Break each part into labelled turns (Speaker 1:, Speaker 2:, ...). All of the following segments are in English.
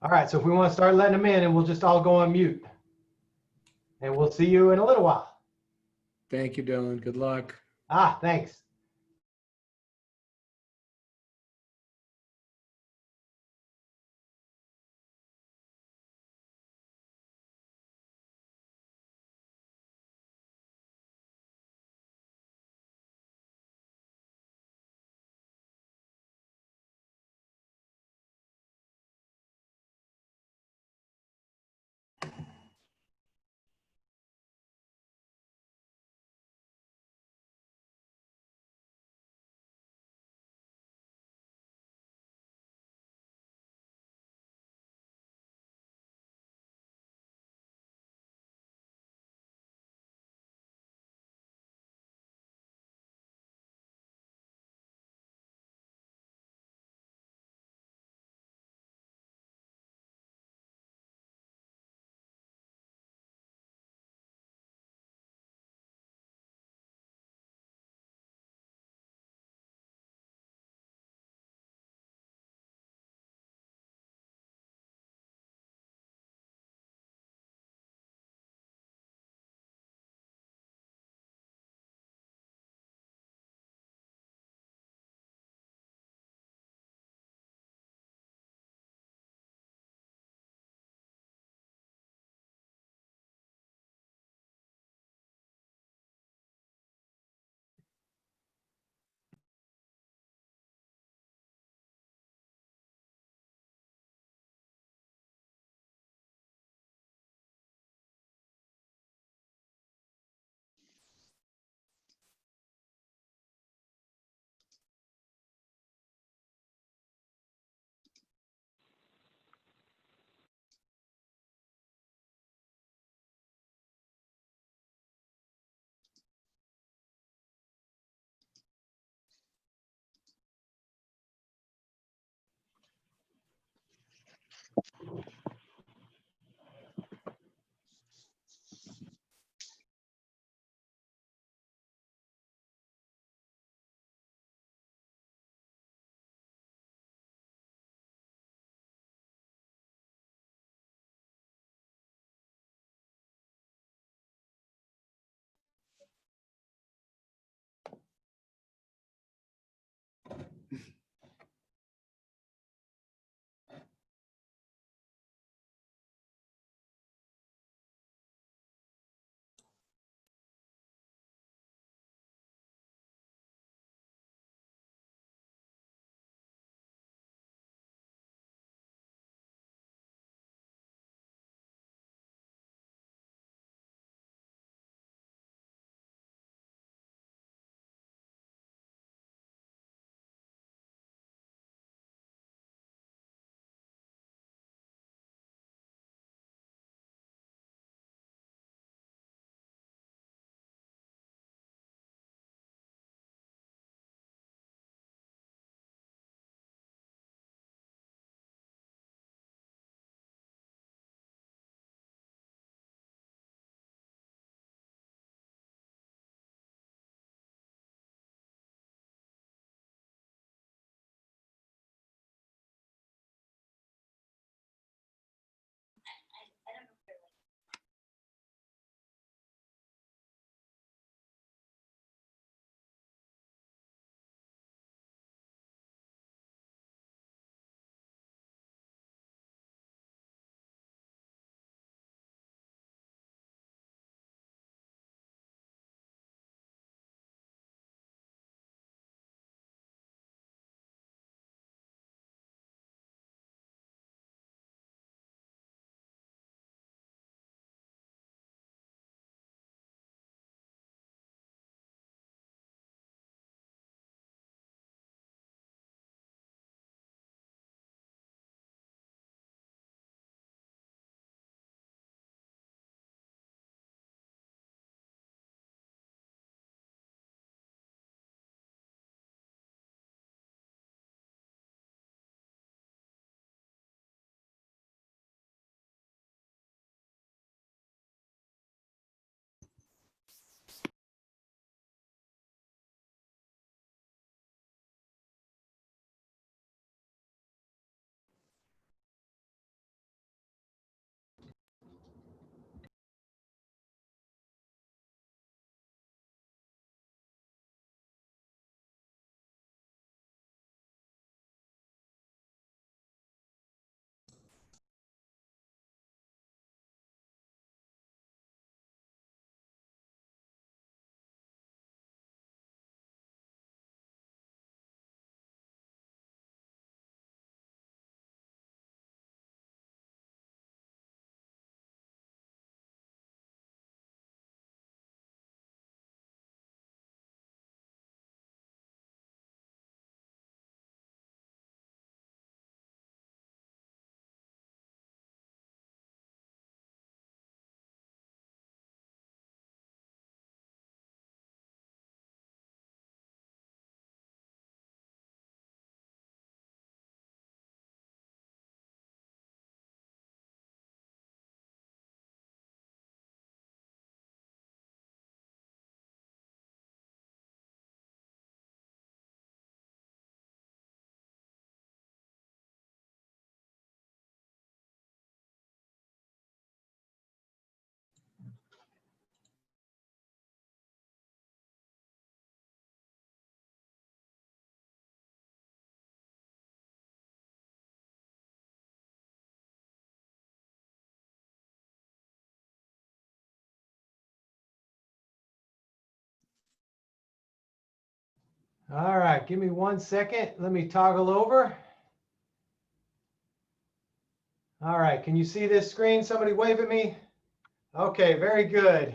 Speaker 1: All right, so if we want to start letting them in, and we'll just all go on mute, and we'll see you in a little while.
Speaker 2: Thank you, Dylan. Good luck.
Speaker 1: Thanks. All right, give me 1 second. Let me toggle over. All right, can you see this screen? Somebody wave at me. Okay, very good.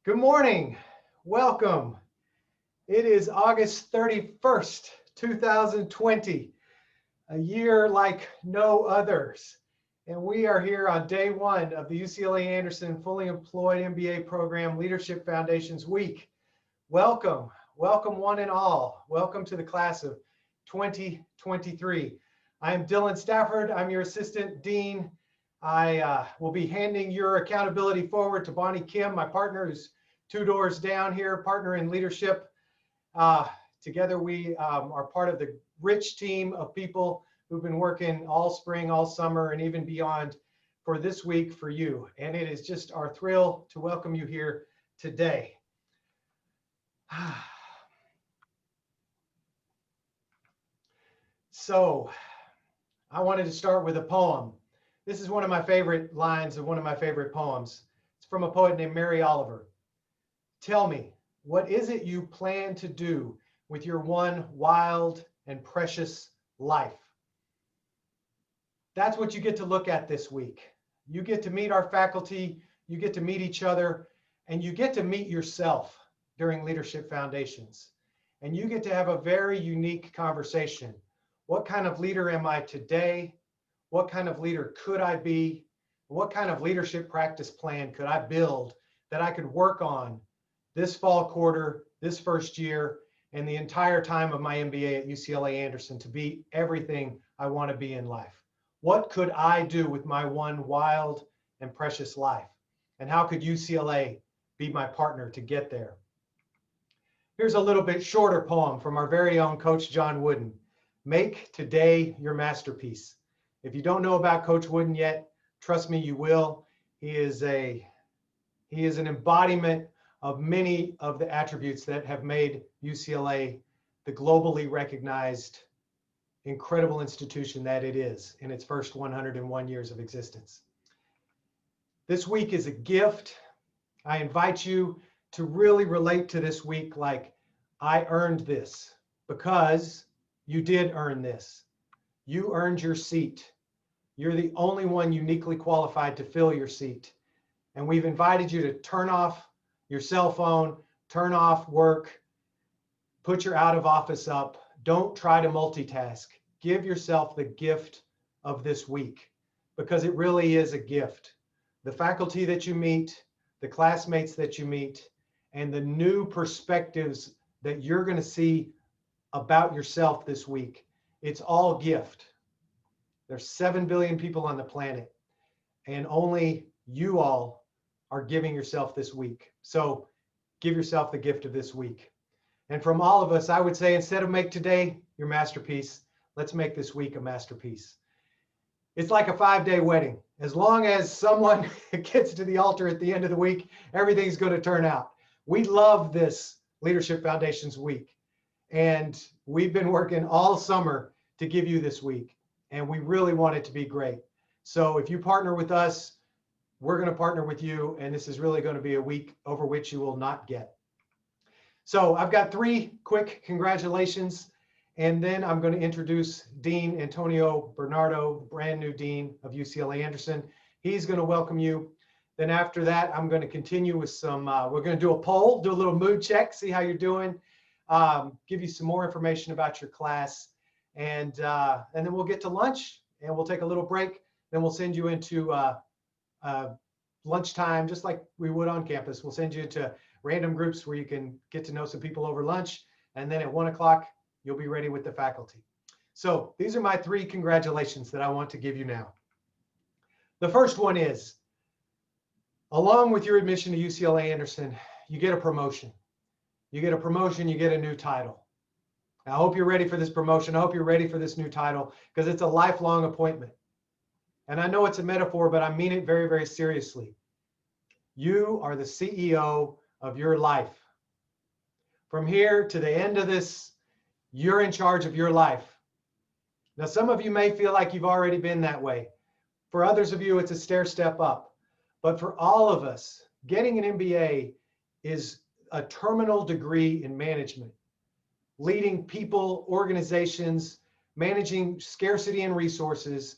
Speaker 1: Good morning. Welcome. It is August 31st, 2020, a year like no others. And we are here on day one of the UCLA Anderson Fully Employed MBA Program Leadership Foundations Week. Welcome, welcome one and all. Welcome to the class of 2023. I am Dylan Stafford. I'm your assistant dean. I will be handing your accountability forward to Bonnie Kim, my partner, who's 2 doors down here, partner in leadership. Together we are part of the rich team of people who've been working all spring, all summer, and even beyond for this week for you. And it is just our thrill to welcome you here today. So I wanted to start with a poem. This is one of my favorite lines of one of my favorite poems. It's from a poet named Mary Oliver. Tell me, what is it you plan to do with your one wild and precious life? That's what you get to look at this week. You get to meet our faculty, you get to meet each other, and you get to meet yourself during Leadership Foundations. And you get to have a very unique conversation. What kind of leader am I today? What kind of leader could I be? What kind of leadership practice plan could I build that I could work on this fall quarter, this first year, and the entire time of my MBA at UCLA Anderson to be everything I want to be in life? What could I do with my one wild and precious life? And how could UCLA be my partner to get there? Here's a little bit shorter poem from our very own Coach John Wooden. Make today your masterpiece. If you don't know about Coach Wooden yet, trust me, you will. He is an embodiment of many of the attributes that have made UCLA the globally recognized, incredible institution that it is in its first 101 years of existence. This week is a gift. I invite you to really relate to this week like, I earned this, because you did earn this. You earned your seat. You're the only one uniquely qualified to fill your seat. And we've invited you to turn off your cell phone, turn off work, put your out of office up. Don't try to multitask. Give yourself the gift of this week, because it really is a gift. The faculty that you meet, the classmates that you meet, and the new perspectives that you're going to see about yourself this week. It's all gift. There's 7 billion people on the planet, and only you all are giving yourself this week. So give yourself the gift of this week. And from all of us, I would say, instead of make today your masterpiece, let's make this week a masterpiece. It's like a 5-day wedding. As long as someone gets to the altar at the end of the week, everything's going to turn out. We love this Leadership Foundations week. And we've been working all summer to give you this week. And we really want it to be great. So if you partner with us, we're going to partner with you. And this is really going to be a week over which you will not get. So I've got 3 quick congratulations. And then I'm going to introduce Dean Antonio Bernardo, brand new Dean of UCLA Anderson. He's going to welcome you. Then after that, I'm going to continue with some, we're going to do a poll, do a little mood check, see how you're doing. Give you some more information about your class, and then we'll get to lunch and we'll take a little break. Then we'll send you into lunchtime, just like we would on campus. We'll send you into random groups where you can get to know some people over lunch. And then at 1 o'clock, you'll be ready with the faculty. So these are my 3 congratulations that I want to give you now. The first one is, along with your admission to UCLA Anderson, you get a promotion. You get a promotion, you get a new title. I hope you're ready for this promotion. I hope you're ready for this new title, because it's a lifelong appointment. And I know it's a metaphor, but I mean it very, very seriously. You are the CEO of your life. From here to the end of this, you're in charge of your life. Now, some of you may feel like you've already been that way. For others of you, it's a stair step up. But for all of us, getting an MBA is a terminal degree in management. leading people, organizations, managing scarcity and resources,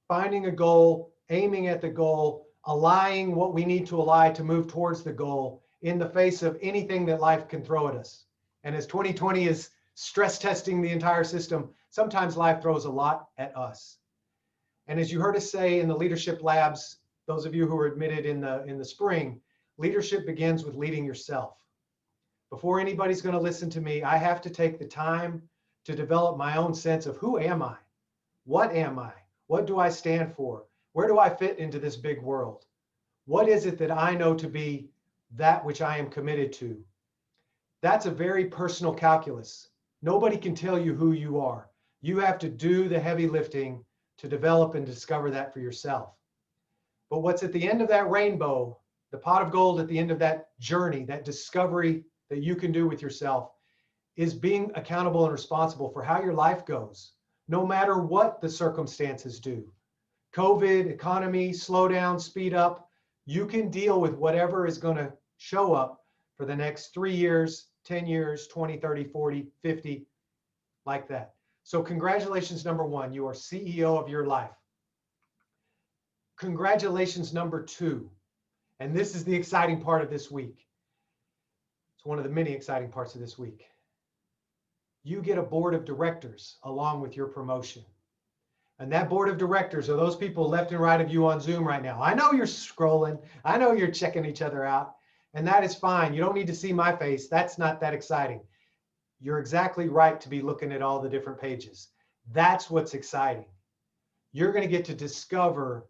Speaker 1: finding a goal, aiming at the goal, allying what we need to ally to move towards the goal in the face of anything that life can throw at us. And as 2020 is stress testing the entire system, sometimes life throws a lot at us. And as you heard us say in the leadership labs, those of you who were admitted in the spring, leadership begins with leading yourself. Before anybody's going to listen to me, I have to take the time to develop my own sense of who am I? What am I? What do I stand for? Where do I fit into this big world? What is it that I know to be that which I am committed to? That's a very personal calculus. Nobody can tell you who you are. You have to do the heavy lifting to develop and discover that for yourself. But what's at the end of that rainbow, the pot of gold at the end of that journey, that discovery that you can do with yourself, is being accountable and responsible for how your life goes, no matter what the circumstances do. COVID, economy, slow down, speed up, you can deal with whatever is going to show up for the next 3 years, 10 years, 20, 30, 40, 50, like that. So congratulations, number one, you are CEO of your life. Congratulations, number two, and this is the exciting part of this week. It's one of the many exciting parts of this week. You get a board of directors along with your promotion. And that board of directors are those people left and right of you on Zoom right now. I know you're scrolling. I know you're checking each other out. And that is fine. You don't need to see my face. That's not that exciting. You're exactly right to be looking at all the different pages. That's what's exciting. You're going to get to discover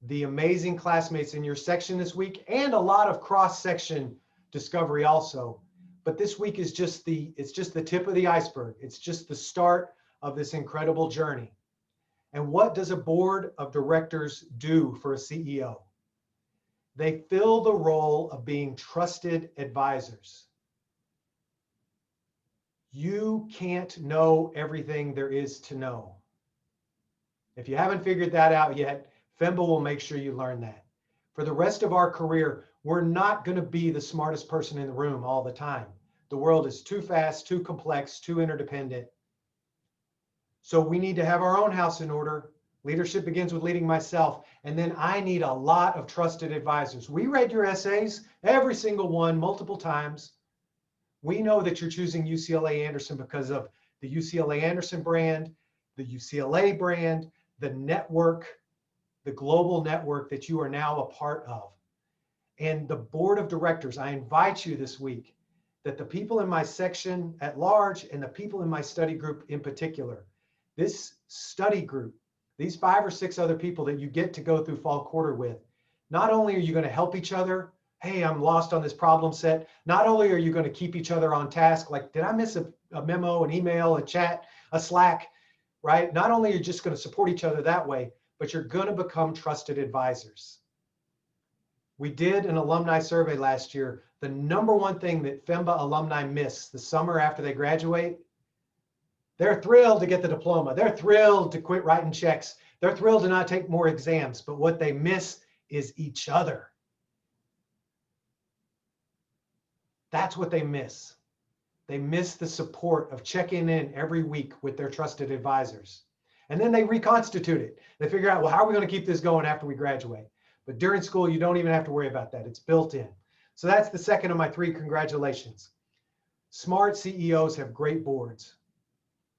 Speaker 1: the amazing classmates in your section this week, and a lot of cross-section discovery also. But this week is just the tip of the iceberg. It's just the start of this incredible journey. And what does a board of directors do for a CEO? They fill the role of being trusted advisors. You can't know everything there is to know. If you haven't figured that out yet, FEMBA will make sure you learn that. For the rest of our career, we're not going to be the smartest person in the room all the time. The world is too fast, too complex, too interdependent. So we need to have our own house in order. Leadership begins with leading myself. And then I need a lot of trusted advisors. We read your essays, every single one, multiple times. We know that you're choosing UCLA Anderson because of the UCLA Anderson brand, the UCLA brand, the network, the global network that you are now a part of. And the board of directors, I invite you this week that the people in my section at large and the people in my study group in particular, this study group, these 5 or 6 other people that you get to go through fall quarter with, not only are you going to help each other, hey, I'm lost on this problem set. Not only are you going to keep each other on task, like, did I miss a memo, an email, a chat, a Slack, right? Not only are you just going to support each other that way, but you're going to become trusted advisors. We did an alumni survey last year. The number one thing that FEMBA alumni miss the summer after they graduate, they're thrilled to get the diploma. They're thrilled to quit writing checks. They're thrilled to not take more exams. But what they miss is each other. That's what they miss. They miss the support of checking in every week with their trusted advisors. And then they reconstitute it. They figure out, well, how are we going to keep this going after we graduate? But during school, you don't even have to worry about that. It's built in. So that's the second of my 3 congratulations. Smart CEOs have great boards,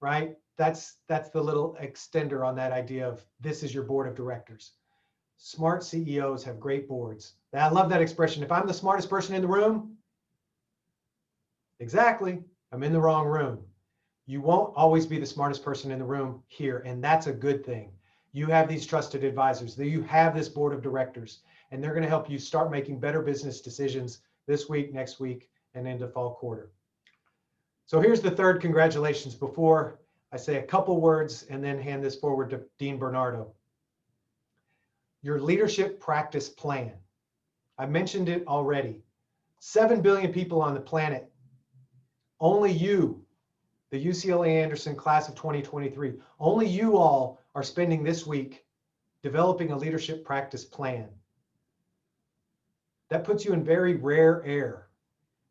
Speaker 1: right? That's the little extender on that idea of this is your board of directors. Smart CEOs have great boards. I love that expression. If I'm the smartest person in the room, exactly, I'm in the wrong room. You won't always be the smartest person in the room here, and that's a good thing. You have these trusted advisors, you have this board of directors, and they're going to help you start making better business decisions this week, next week, and into fall quarter. So here's the third congratulations before I say a couple words and then hand this forward to Dean Bernardo. Your leadership practice plan. I mentioned it already. 7 billion people on the planet. Only you, the UCLA Anderson class of 2023, only you all are spending this week developing a leadership practice plan. That puts you in very rare air.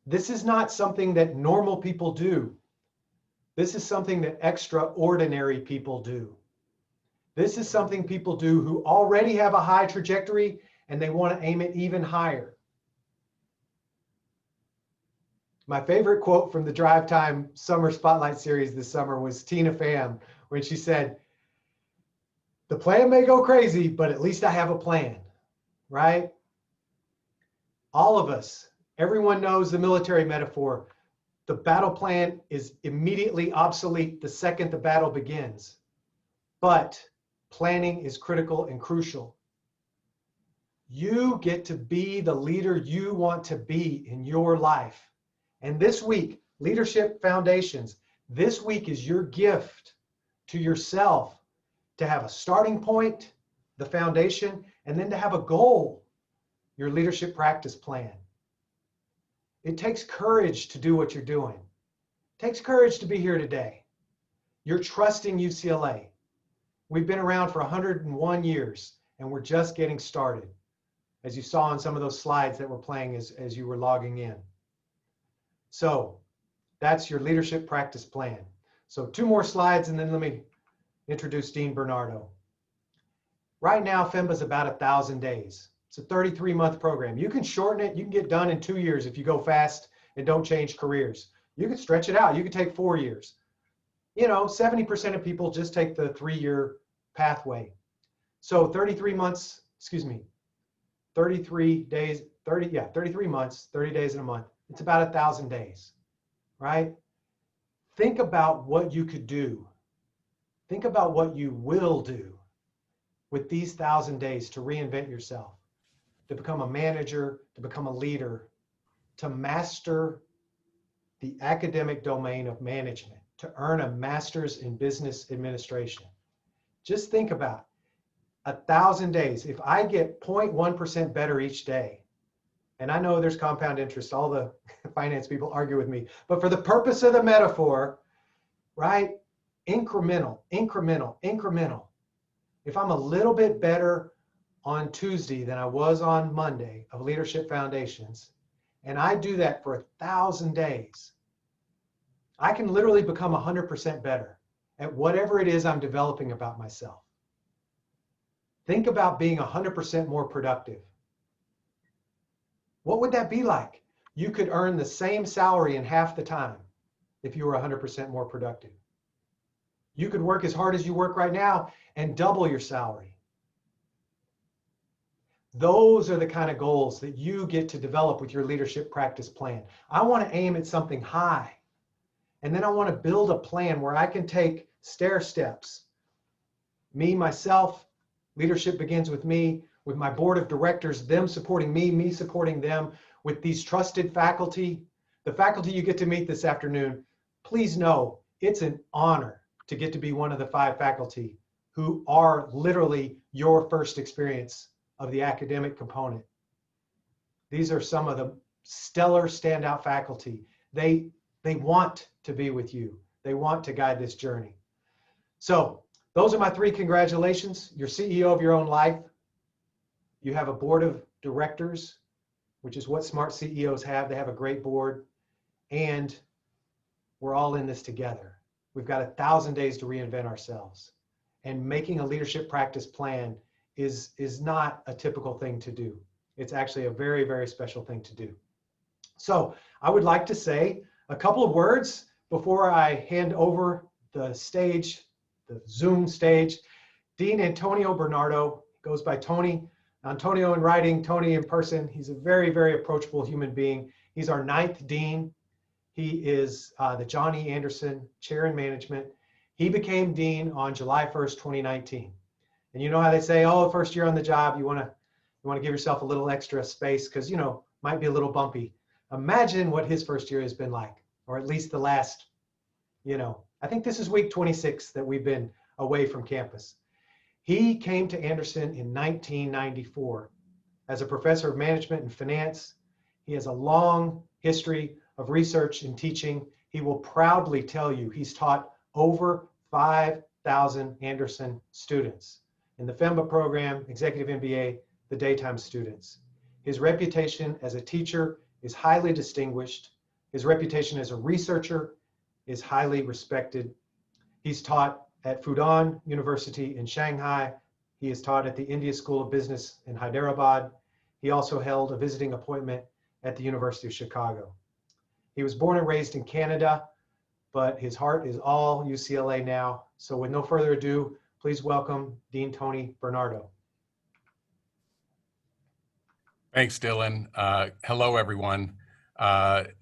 Speaker 1: This is not something that normal people do. This is something that extraordinary people do. This is something people do who already have a high trajectory and they want to aim it even higher. My favorite quote from the Drive Time Summer Spotlight Series this summer was Tina Pham, when she said, "The plan may go crazy, but at least I have a plan," right? All of us, everyone knows the military metaphor. The battle plan is immediately obsolete the second the battle begins. But planning is critical and crucial. You get to be the leader you want to be in your life. And this week, Leadership Foundations, this week is your gift to yourself to have a starting point, the foundation, and then to have a goal, your leadership practice plan. It takes courage to do what you're doing. It takes courage to be here today. You're trusting UCLA. We've been around for 101 years, and we're just getting started, as you saw on some of those slides that were playing as you were logging in. So that's your leadership practice plan. So 2 more slides, and then let me introduce Dean Bernardo. Right now, FEMBA is about 1,000 days. It's a 33-month program. You can shorten it. You can get done in 2 years if you go fast and don't change careers. You can stretch it out. You can take 4 years. 70% of people just take the 3-year pathway. So 33 months, 33 days, 33 months, 30 days in a month. It's about 1,000 days, right? Think about what you could do. Think about what you will do with these 1,000 days to reinvent yourself, to become a manager, to become a leader, to master the academic domain of management, to earn a master's in business administration. Just think about 1,000 days. If I get 0.1% better each day, and I know there's compound interest, all the finance people argue with me, but for the purpose of the metaphor, right? Incremental, incremental, incremental. If I'm a little bit better on Tuesday than I was on Monday of Leadership Foundations, and I do that for 1,000 days, I can literally become 100% better at whatever it is I'm developing about myself. Think about being 100% more productive. What would that be like? You could earn the same salary in half the time if you were 100% more productive. You could work as hard as you work right now and double your salary. Those are the kind of goals that you get to develop with your leadership practice plan. I want to aim at something high. And then I want to build a plan where I can take stair steps. Me, myself, leadership begins with me, with my board of directors, them supporting me, me supporting them, with these trusted faculty. The faculty you get to meet this afternoon, please know it's an honor to get to be one of the 5 faculty who are literally your first experience of the academic component. These are some of the stellar standout faculty. They want to be with you. They want to guide this journey. So those are my 3 congratulations. You're CEO of your own life. You have a board of directors, which is what smart CEOs have. They have a great board, and we're all in this together. We've got 1,000 days to reinvent ourselves, and making a leadership practice plan is not a typical thing to do. It's actually a very, very special thing to do. So I would like to say a couple of words before I hand over the stage, the Zoom stage. Dean Antonio Bernardo, goes by Tony. Antonio in writing, Tony in person. He's a very, very approachable human being. He's our 9th dean. He is the John E. Anderson Chair in Management. He became dean on July 1st, 2019. And you know how they say, oh, first year on the job, you want to give yourself a little extra space because, might be a little bumpy. Imagine what his first year has been like, or at least the last, I think this is week 26 that we've been away from campus. He came to Anderson in 1994 as a professor of management and finance. He has a long history of research and teaching. He will proudly tell you he's taught over 5,000 Anderson students in the FEMBA program, Executive MBA, the daytime students. His reputation as a teacher is highly distinguished. His reputation as a researcher is highly respected. He's taught at Fudan University in Shanghai. He is taught at the India School of Business in Hyderabad. He also held a visiting appointment at the University of Chicago. He was born and raised in Canada, but his heart is all UCLA now. So with no further ado, please welcome Dean Tony Bernardo.
Speaker 3: Thanks, Dylan. Hello, everyone.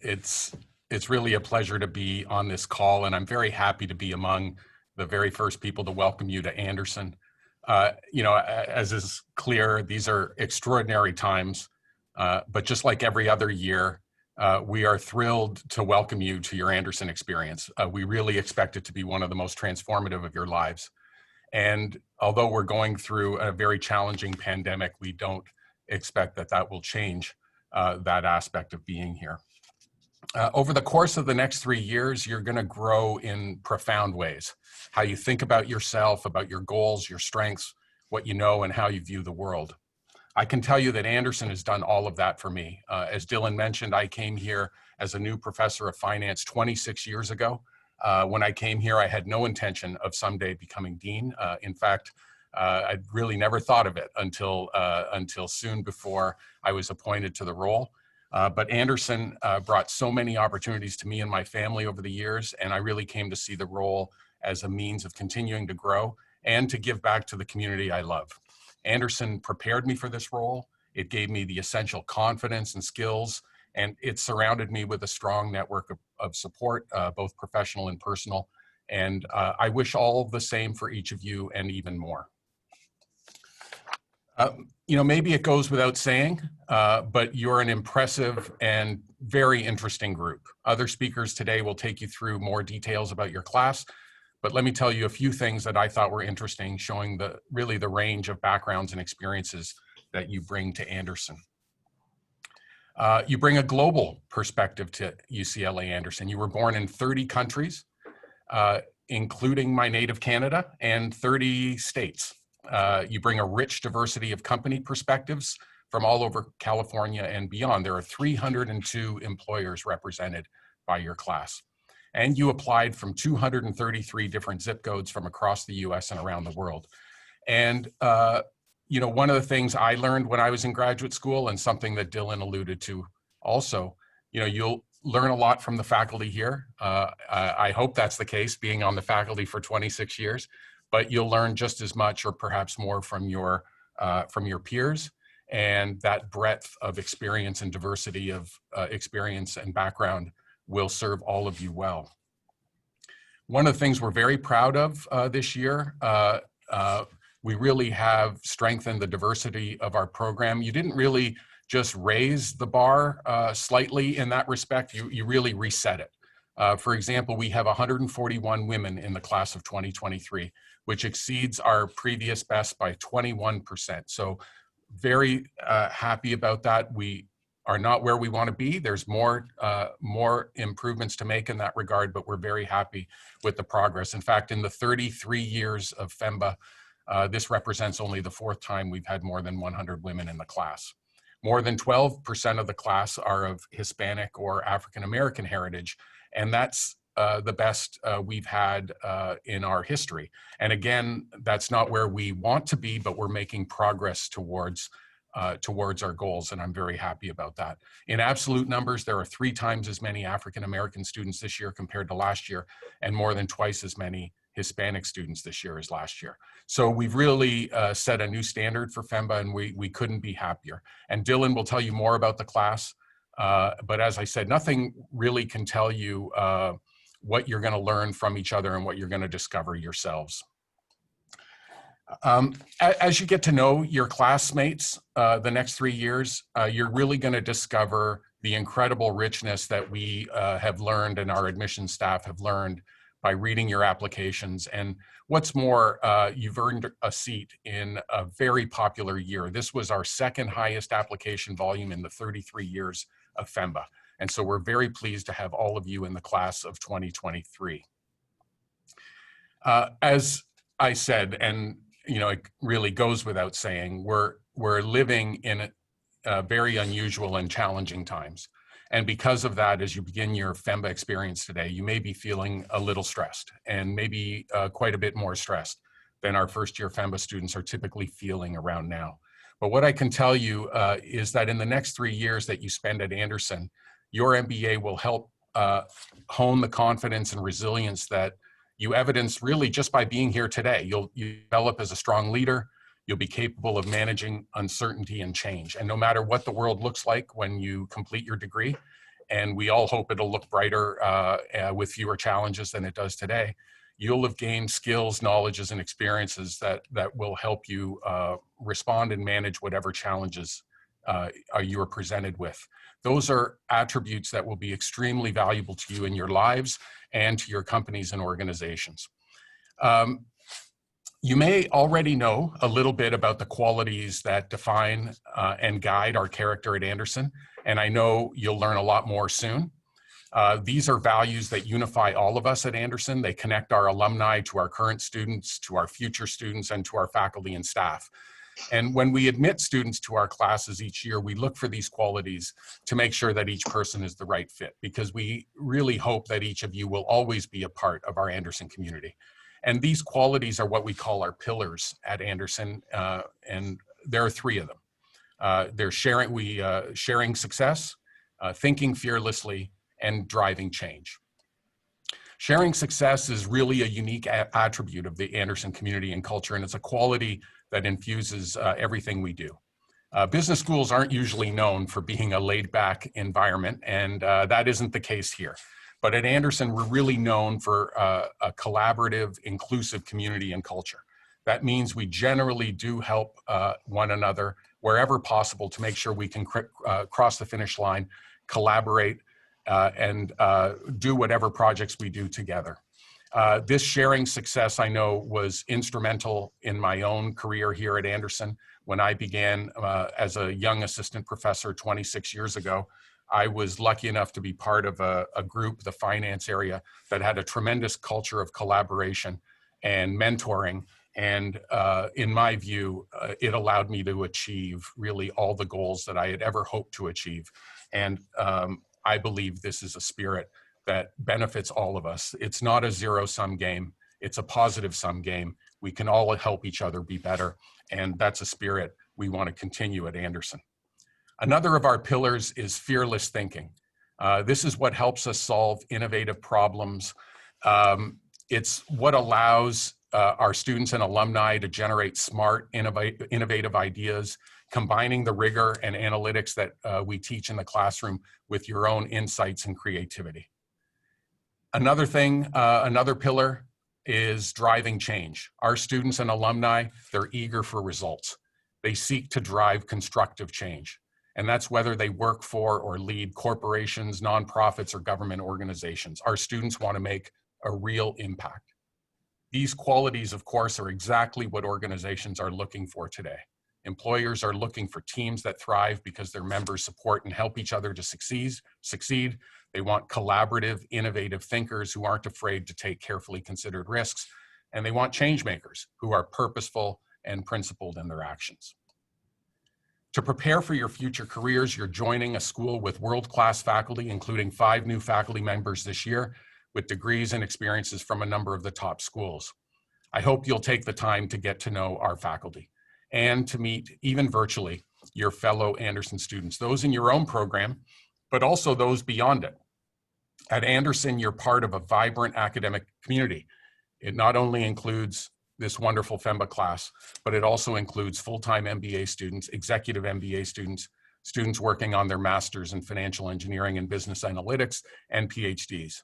Speaker 3: It's really a pleasure to be on this call, and I'm very happy to be among the very first people to welcome you to Anderson. As is clear, these are extraordinary times, but just like every other year, we are thrilled to welcome you to your Anderson experience. We really expect it to be one of the most transformative of your lives. And although we're going through a very challenging pandemic, we don't expect that will change that aspect of being here. Over the course of the next 3 years, you're going to grow in profound ways. How you think about yourself, about your goals, your strengths, what you know, and how you view the world. I can tell you that Anderson has done all of that for me. As Dylan mentioned, I came here as a new professor of finance 26 years ago. When I came here, I had no intention of someday becoming dean. In fact, I'd really never thought of it until soon before I was appointed to the role. But Anderson brought so many opportunities to me and my family over the years, and I really came to see the role as a means of continuing to grow and to give back to the community I love. Anderson prepared me for this role. It gave me the essential confidence and skills, and it surrounded me with a strong network of support, both professional and personal. And I wish all of the same for each of you and even more. Maybe it goes without saying, but you're an impressive and very interesting group. Other speakers today will take you through more details about your class, but let me tell you a few things that I thought were interesting, showing really the range of backgrounds and experiences that you bring to Anderson. You bring a global perspective to UCLA Anderson. You were born in 30 countries, including my native Canada, and 30 states. You bring a rich diversity of company perspectives from all over California and beyond. There are 302 employers represented by your class. And you applied from 233 different zip codes from across the US and around the world. And, one of the things I learned when I was in graduate school, and something that Dylan alluded to also, you'll learn a lot from the faculty here. I hope that's the case, being on the faculty for 26 years. But you'll learn just as much or perhaps more from your peers, and that breadth of experience and diversity of experience and background will serve all of you well. One of the things we're very proud of this year, we really have strengthened the diversity of our program. You didn't really just raise the bar slightly in that respect, you really reset it. For example, we have 141 women in the class of 2023, which exceeds our previous best by 21%. So very happy about that. We are not where we want to be. There's more improvements to make in that regard, but we're very happy with the progress. In fact, in the 33 years of FEMBA, this represents only the 4th time we've had more than 100 women in the class. More than 12% of the class are of Hispanic or African American heritage, and that's the best we've had in our history. And again, that's not where we want to be, but we're making progress towards our goals, and I'm very happy about that. In absolute numbers, there are 3 times as many African American students this year compared to last year, and more than twice as many Hispanic students this year as last year. So we've really set a new standard for FEMBA, and we couldn't be happier. And Dylan will tell you more about the class, but as I said, nothing really can tell you what you're going to learn from each other and what you're going to discover yourselves. As you get to know your classmates the next 3 years, you're really going to discover the incredible richness that we have learned and our admissions staff have learned by reading your applications. And what's more, you've earned a seat in a very popular year. This was our 2nd highest application volume in the 33 years of FEMBA. And so we're very pleased to have all of you in the class of 2023. As I said, and it really goes without saying, we're living in very unusual and challenging times. And because of that, as you begin your FEMBA experience today, you may be feeling a little stressed, and maybe quite a bit more stressed than our first year FEMBA students are typically feeling around now. But what I can tell you is that in the next 3 years that you spend at Anderson, your MBA will help hone the confidence and resilience that you evidence really just by being here today. You'll develop as a strong leader. You'll be capable of managing uncertainty and change. And no matter what the world looks like when you complete your degree, and we all hope it'll look brighter with fewer challenges than it does today, you'll have gained skills, knowledges, and experiences that will help you respond and manage whatever challenges you are presented with. Those are attributes that will be extremely valuable to you in your lives and to your companies and organizations. You may already know a little bit about the qualities that define and guide our character at Anderson, and I know you'll learn a lot more soon. These are values that unify all of us at Anderson. They connect our alumni to our current students, to our future students, and to our faculty and staff. And when we admit students to our classes each year, we look for these qualities to make sure that each person is the right fit, because we really hope that each of you will always be a part of our Anderson community. And these qualities are what we call our pillars at Anderson, and there are 3 of them. They're sharing success, thinking fearlessly, and driving change. Sharing success is really a unique attribute of the Anderson community and culture, and it's a quality that infuses everything we do. Business schools aren't usually known for being a laid-back environment, and that isn't the case here. But at Anderson, we're really known for a collaborative, inclusive community and culture. That means we generally do help one another wherever possible to make sure we can cross the finish line, collaborate, and do whatever projects we do together. This sharing success, I know, was instrumental in my own career here at Anderson. When I began as a young assistant professor 26 years ago, I was lucky enough to be part of a group, the finance area, that had a tremendous culture of collaboration and mentoring. And in my view, it allowed me to achieve really all the goals that I had ever hoped to achieve. And I believe this is a spirit that benefits all of us. It's not a zero-sum game. It's a positive-sum game. We can all help each other be better. And that's a spirit we want to continue at Anderson. Another of our pillars is fearless thinking. This is what helps us solve innovative problems. It's what allows our students and alumni to generate smart, innovative ideas, combining the rigor and analytics that we teach in the classroom with your own insights and creativity. Another thing, another pillar is driving change. Our students and alumni, they're eager for results. They seek to drive constructive change. And that's whether they work for or lead corporations, nonprofits, or government organizations. Our students want to make a real impact. These qualities, of course, are exactly what organizations are looking for today. Employers are looking for teams that thrive because their members support and help each other to succeed. They want collaborative, innovative thinkers who aren't afraid to take carefully considered risks. And they want change makers who are purposeful and principled in their actions. To prepare for your future careers, you're joining a school with world-class faculty, including 5 new faculty members this year, with degrees and experiences from a number of the top schools. I hope you'll take the time to get to know our faculty and to meet, even virtually, your fellow Anderson students, those in your own program, but also those beyond it. At Anderson, you're part of a vibrant academic community. It not only includes this wonderful FEMBA class, but it also includes full-time MBA students, executive MBA students, students working on their masters in financial engineering and business analytics, and PhDs.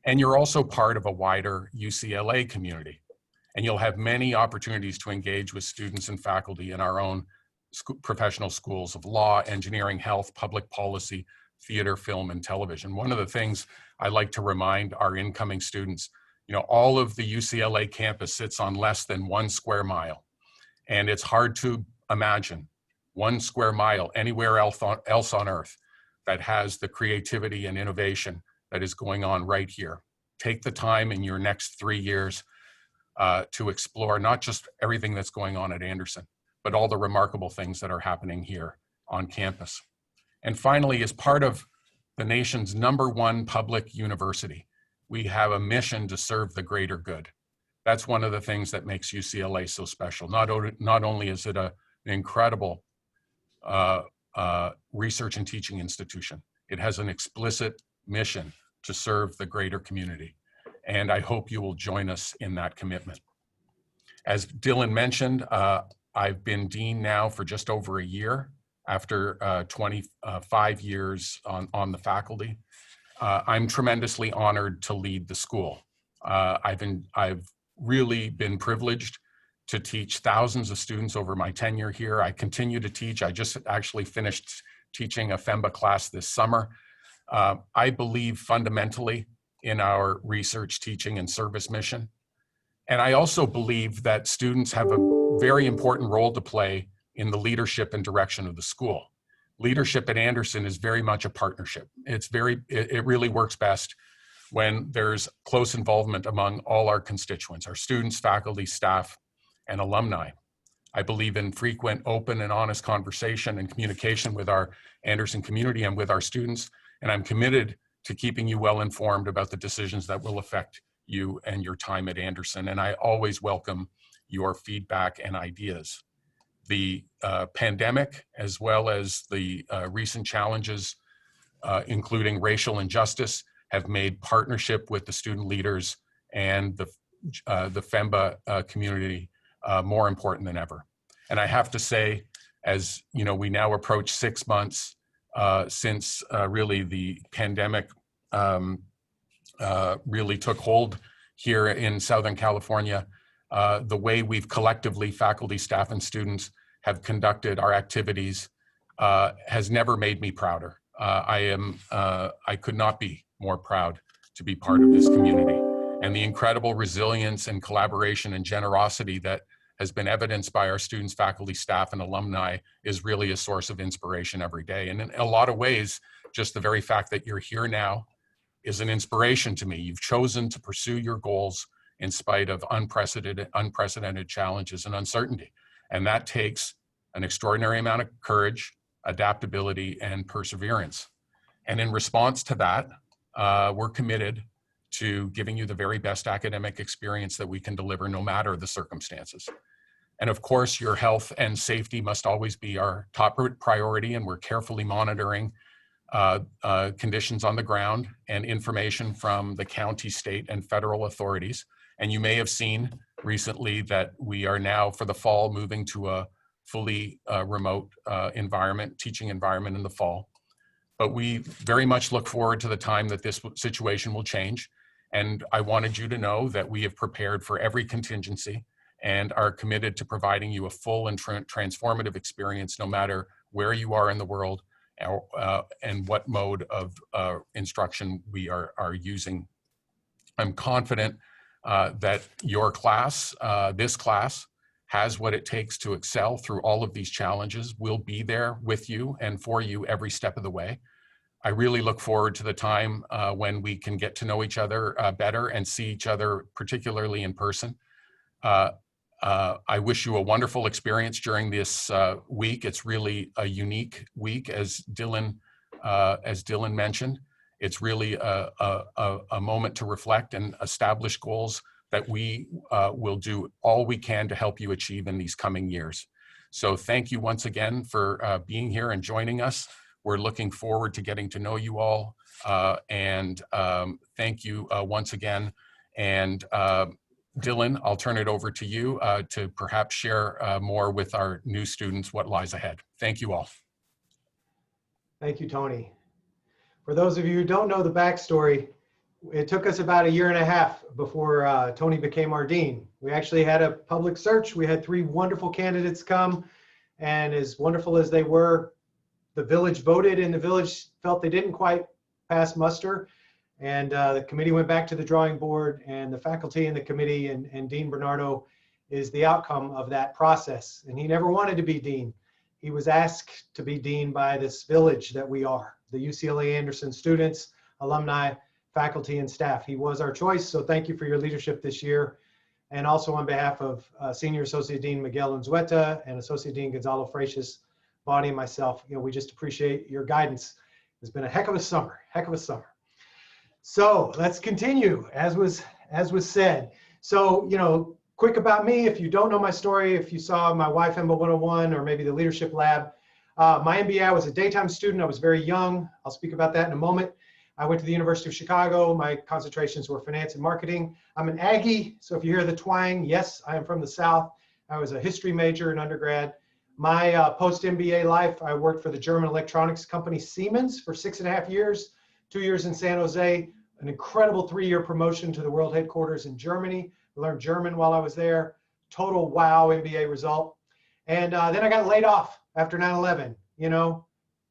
Speaker 3: And you're also part of a wider UCLA community. And you'll have many opportunities to engage with students and faculty in our own professional schools of law, engineering, health, public policy, theater, film, and television. One of the things I like to remind our incoming students, you know, all of the UCLA campus sits on less than 1 square mile. And it's hard to imagine 1 square mile anywhere else on earth that has the creativity and innovation that is going on right here. Take the time in your next 3 years to explore not just everything that's going on at Anderson, but all the remarkable things that are happening here on campus. And finally, as part of the nation's #1 public university. We have a mission to serve the greater good. That's one of the things that makes UCLA so special. Not only is it an incredible research and teaching institution, it has an explicit mission to serve the greater community. And I hope you will join us in that commitment. As Dylan mentioned, I've been dean now for just over a year after 25 years on the faculty. I'm tremendously honored to lead the school. I've really been privileged to teach thousands of students over my tenure here. I continue to teach. I just actually finished teaching a FEMBA class this summer. I believe fundamentally in our research, teaching, and service mission. And I also believe that students have a very important role to play in the leadership and direction of the school. Leadership at Anderson is very much a partnership. It really works best when there's close involvement among all our constituents, our students, faculty, staff, and alumni. I believe in frequent, open, and honest conversation and communication with our Anderson community and with our students, and I'm committed to keeping you well informed about the decisions that will affect you and your time at Anderson, and I always welcome your feedback and ideas. The pandemic, as well as the recent challenges, including racial injustice, have made partnership with the student leaders and the FEMBA community more important than ever. And I have to say, as you know, we now approach 6 months since really the pandemic really took hold here in Southern California. The way we've collectively, faculty, staff, and students have conducted our activities has never made me prouder. I could not be more proud to be part of this community. And the incredible resilience and collaboration and generosity that has been evidenced by our students, faculty, staff, and alumni is really a source of inspiration every day. And in a lot of ways, just the very fact that you're here now is an inspiration to me. You've chosen to pursue your goals in spite of unprecedented challenges and uncertainty. And that takes an extraordinary amount of courage, adaptability, and perseverance. And in response to that, we're committed to giving you the very best academic experience that we can deliver no matter the circumstances. And of course, your health and safety must always be our top priority, and we're carefully monitoring conditions on the ground and information from the county, state, and federal authorities. And you may have seen recently that we are now, for the fall, moving to a fully remote teaching environment in the fall. But we very much look forward to the time that this situation will change. And I wanted you to know that we have prepared for every contingency and are committed to providing you a full and transformative experience, no matter where you are in the world and what mode of instruction we are using. I'm confident that your class, this class, has what it takes to excel through all of these challenges. We'll be there with you and for you every step of the way. I really look forward to the time when we can get to know each other better and see each other, particularly in person. I wish you a wonderful experience during this week. It's really a unique week, as Dylan mentioned. It's really a moment to reflect and establish goals that we will do all we can to help you achieve in these coming years. So thank you once again for being here and joining us. We're looking forward to getting to know you all. And thank you once again. And Dylan, I'll turn it over to you to perhaps share more with our new students what lies ahead. Thank you all.
Speaker 1: Thank you, Tony. For those of you who don't know the backstory, it took us about 1.5 years before Tony became our dean. We actually had a public search. We had 3 wonderful candidates come, and as wonderful as they were, the village voted, and the village felt they didn't quite pass muster. And the committee went back to the drawing board, and the faculty and the committee and Dean Bernardo is the outcome of that process. And he never wanted to be dean. He was asked to be dean by this village that we are, the UCLA Anderson students, alumni, faculty, and staff. He was our choice, so thank you for your leadership this year. And also on behalf of Senior Associate Dean Miguel Unzueta and Associate Dean Gonzalo Freixas, Bonnie, and myself, we just appreciate your guidance It's been a heck of a summer, heck of a summer. So let's continue, as was said. So, quick about me, if you don't know my story, if you saw my FEMBA 101 or maybe the Leadership Lab, my MBA, I was a daytime student. I was very young. I'll speak about that in a moment. I went to the University of Chicago. My concentrations were finance and marketing. I'm an Aggie, so if you hear the twang, yes, I am from the South. I was a history major in undergrad. My post-MBA life, I worked for the German electronics company Siemens for 6.5 years, 2 years in San Jose, an incredible 3-year promotion to the world headquarters in Germany. I learned German while I was there. Total wow MBA result. And then I got laid off after 9/11,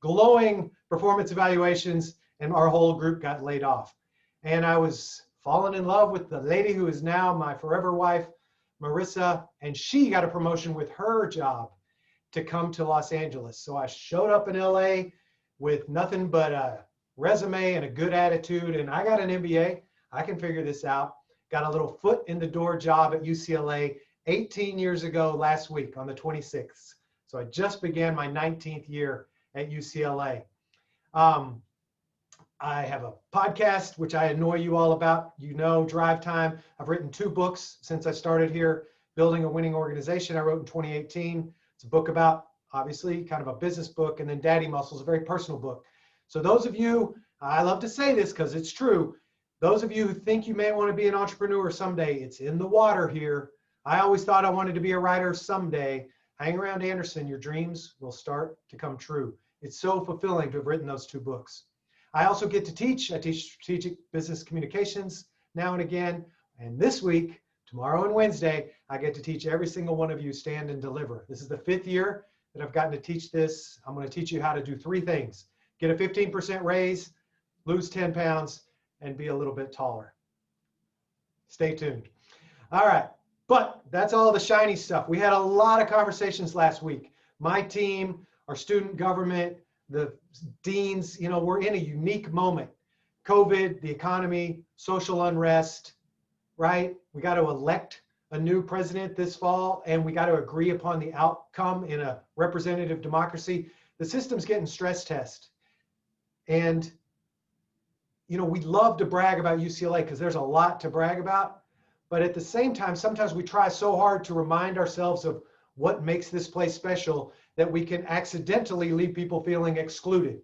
Speaker 1: glowing performance evaluations, and our whole group got laid off. And I was falling in love with the lady who is now my forever wife, Marissa, and she got a promotion with her job to come to Los Angeles. So I showed up in LA with nothing but a resume and a good attitude, and I got an MBA. I can figure this out. Got a little foot in the door job at UCLA 18 years ago last week on the 26th. So I just began my 19th year at UCLA. I have a podcast, which I annoy you all about, Drive Time. I've written 2 books since I started here, Building a Winning Organization. I wrote in 2018. It's a book about, obviously, kind of a business book, and then Daddy Muscles, a very personal book. So those of you, I love to say this because it's true, those of you who think you may want to be an entrepreneur someday, it's in the water here. I always thought I wanted to be a writer someday. Hang around Anderson, your dreams will start to come true. It's so fulfilling to have written those 2 books. I also get to teach. I teach strategic business communications now and again. And this week, tomorrow and Wednesday, I get to teach every single one of you Stand and Deliver. This is the 5th year that I've gotten to teach this. I'm going to teach you how to do 3 things. Get a 15% raise, lose 10 pounds, and be a little bit taller. Stay tuned. All right. But that's all the shiny stuff. We had a lot of conversations last week. My team, our student government, the deans, we're in a unique moment. COVID, the economy, social unrest, right? We got to elect a new president this fall, and we got to agree upon the outcome in a representative democracy. The system's getting stress tested. And, we love to brag about UCLA because there's a lot to brag about. But at the same time, sometimes we try so hard to remind ourselves of what makes this place special that we can accidentally leave people feeling excluded.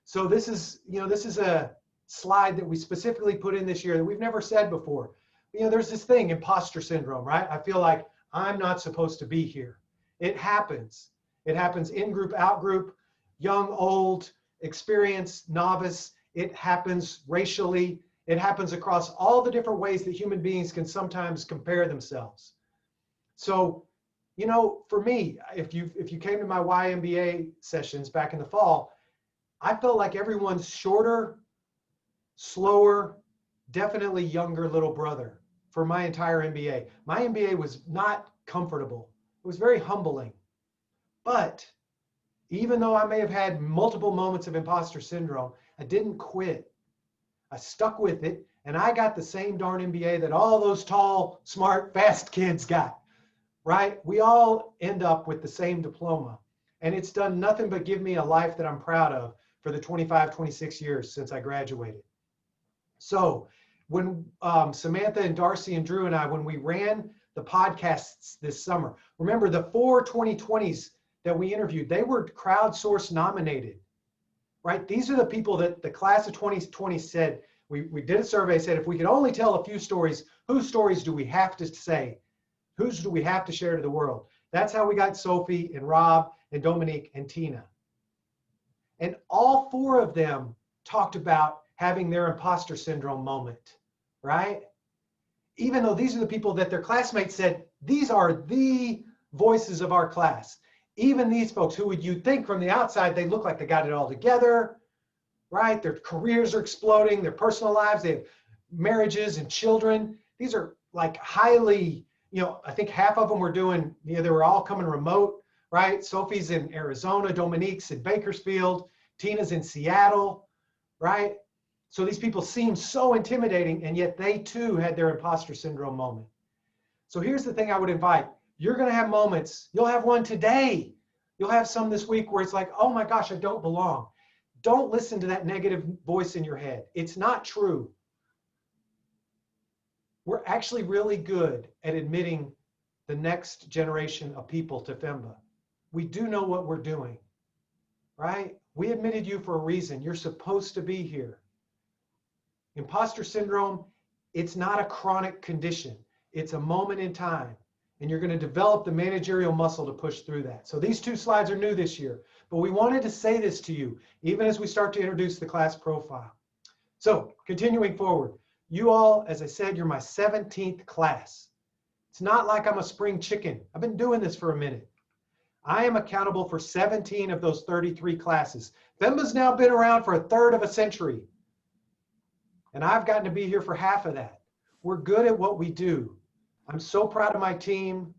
Speaker 1: So this is a slide that we specifically put in this year that we've never said before. There's this thing, imposter syndrome, right? I feel like I'm not supposed to be here. It happens. It happens in group, out group, young, old, experienced, novice. It happens racially. It happens across all the different ways that human beings can sometimes compare themselves. So, for me, if you came to my YMBA sessions back in the fall, I felt like everyone's shorter, slower, definitely younger little brother for my entire MBA. My MBA was not comfortable. It was very humbling. But even though I may have had multiple moments of imposter syndrome, I didn't quit. I stuck with it, and I got the same darn MBA that all those tall, smart, fast kids got, right? We all end up with the same diploma, and it's done nothing but give me a life that I'm proud of for the 25, 26 years since I graduated. So when Samantha and Darcy and Drew and I, when we ran the podcasts this summer, remember the 4 2020s that we interviewed, they were crowdsourced nominated, right? These are the people that the class of 2020 said, we did a survey, said if we could only tell a few stories, whose stories do we have to say? Whose do we have to share to the world? That's how we got Sophie and Rob and Dominique and Tina. And all 4 of them talked about having their imposter syndrome moment, right? Even though these are the people that their classmates said, these are the voices of our class. Even these folks who would you think from the outside, they look like they got it all together, right? Their careers are exploding, their personal lives, they have marriages and children. These are like highly, I think half of them were doing, they were all coming remote, right? Sophie's in Arizona, Dominique's in Bakersfield, Tina's in Seattle, right? So these people seem so intimidating, and yet they too had their imposter syndrome moment. So here's the thing I would invite. You're going to have moments. You'll have one today. You'll have some this week where it's like, oh my gosh, I don't belong. Don't listen to that negative voice in your head. It's not true. We're actually really good at admitting the next generation of people to FEMBA. We do know what we're doing, right? We admitted you for a reason. You're supposed to be here. Imposter syndrome, it's not a chronic condition. It's a moment in time, and you're going to develop the managerial muscle to push through that. So these 2 slides are new this year, but we wanted to say this to you, even as we start to introduce the class profile. So continuing forward, you all, as I said, you're my 17th class. It's not like I'm a spring chicken. I've been doing this for a minute. I am accountable for 17 of those 33 classes. FEMBA's now been around for a third of a century, and I've gotten to be here for half of that. We're good at what we do. I'm so proud of my team,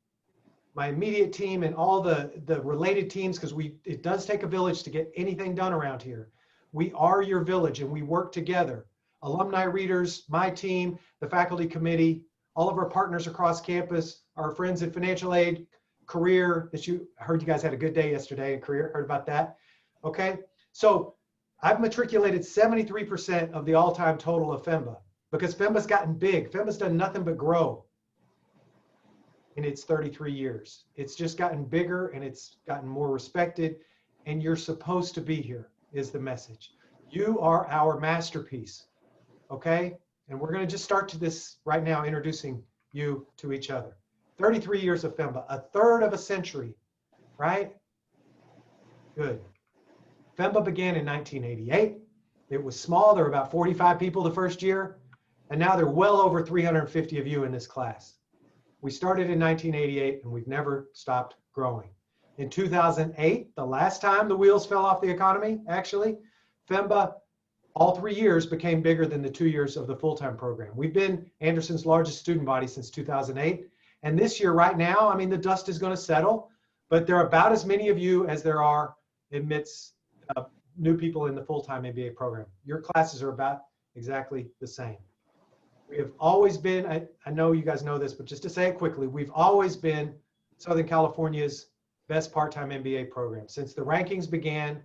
Speaker 1: my immediate team, and all the related teams, because it does take a village to get anything done around here. We are your village, and we work together. Alumni readers, my team, the faculty committee, all of our partners across campus, our friends in financial aid, career, I heard you guys had a good day yesterday in career, heard about that. Okay, so I've matriculated 73% of the all-time total of FEMBA, because FEMBA's gotten big. FEMBA's done nothing but grow in its 33 years. It's just gotten bigger, and it's gotten more respected, and you're supposed to be here is the message. You are our masterpiece, okay? And we're going to just start to this right now, introducing you to each other. 33 years of FEMBA, a third of a century, right? Good. FEMBA began in 1988. It was small. There were about 45 people the first year, and now there are well over 350 of you in this class. We started in 1988, and we've never stopped growing. In 2008, the last time the wheels fell off the economy, actually, FEMBA, all 3 years became bigger than the 2 years of the full-time program. We've been Anderson's largest student body since 2008. And this year, right now, I mean, the dust is going to settle, but there are about as many of you as there are admits new people in the full-time MBA program. Your classes are about exactly the same. We have always been, I know you guys know this, but just to say it quickly, we've always been Southern California's best part-time MBA program. Since the rankings began,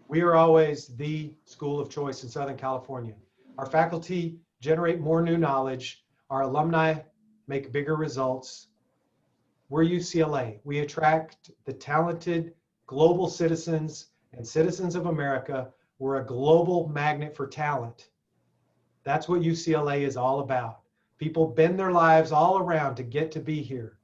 Speaker 1: we are always the school of choice in Southern California. Our faculty generate more new knowledge. Our alumni make bigger results. We're UCLA. We attract the talented global citizens and citizens of America. We're a global magnet for talent. That's what UCLA is all about. People bend their lives all around to get to be here.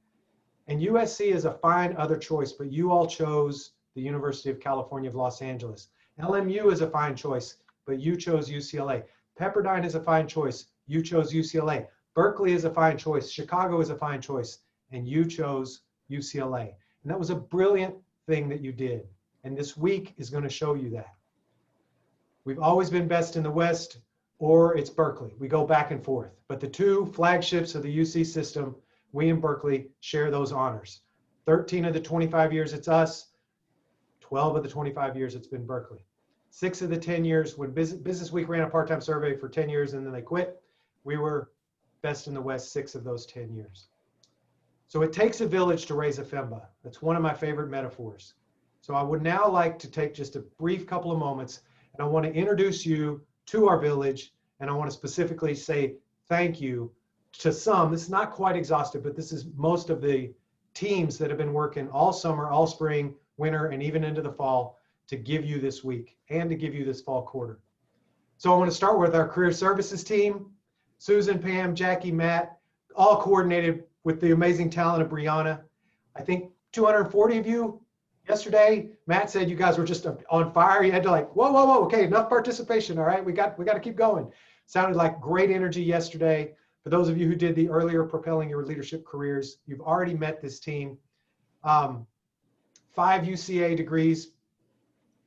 Speaker 1: And USC is a fine other choice, but you all chose the University of California of Los Angeles. LMU is a fine choice, but you chose UCLA. Pepperdine is a fine choice. You chose UCLA. Berkeley is a fine choice. Chicago is a fine choice. And you chose UCLA. And that was a brilliant thing that you did. And this week is going to show you that. We've always been best in the West, or it's Berkeley. We go back and forth. But the 2 flagships of the UC system, we in Berkeley share those honors. 13 of the 25 years it's us. 12 of the 25 years it's been Berkeley. 6 of the 10 years, when Business Week ran a part-time survey for 10 years and then they quit, we were best in the West 6 of those 10 years. So it takes a village to raise a FEMBA. That's one of my favorite metaphors. So I would now like to take just a brief couple of moments, and I want to introduce you to our village, and I want to specifically say thank you to some. This is not quite exhaustive, but this is most of the teams that have been working all summer, all spring, winter, and even into the fall to give you this week and to give you this fall quarter. So I want to start with our career services team. Susan, Pam, Jackie, Matt, all coordinated with the amazing talent of Brianna. I think 240 of you yesterday. Matt said you guys were just on fire. You had to like, whoa, whoa, whoa, okay, enough participation, all right? We got to keep going. Sounded like great energy yesterday. For those of you who did the earlier Propelling Your Leadership Careers, you've already met this team. 5 UCA degrees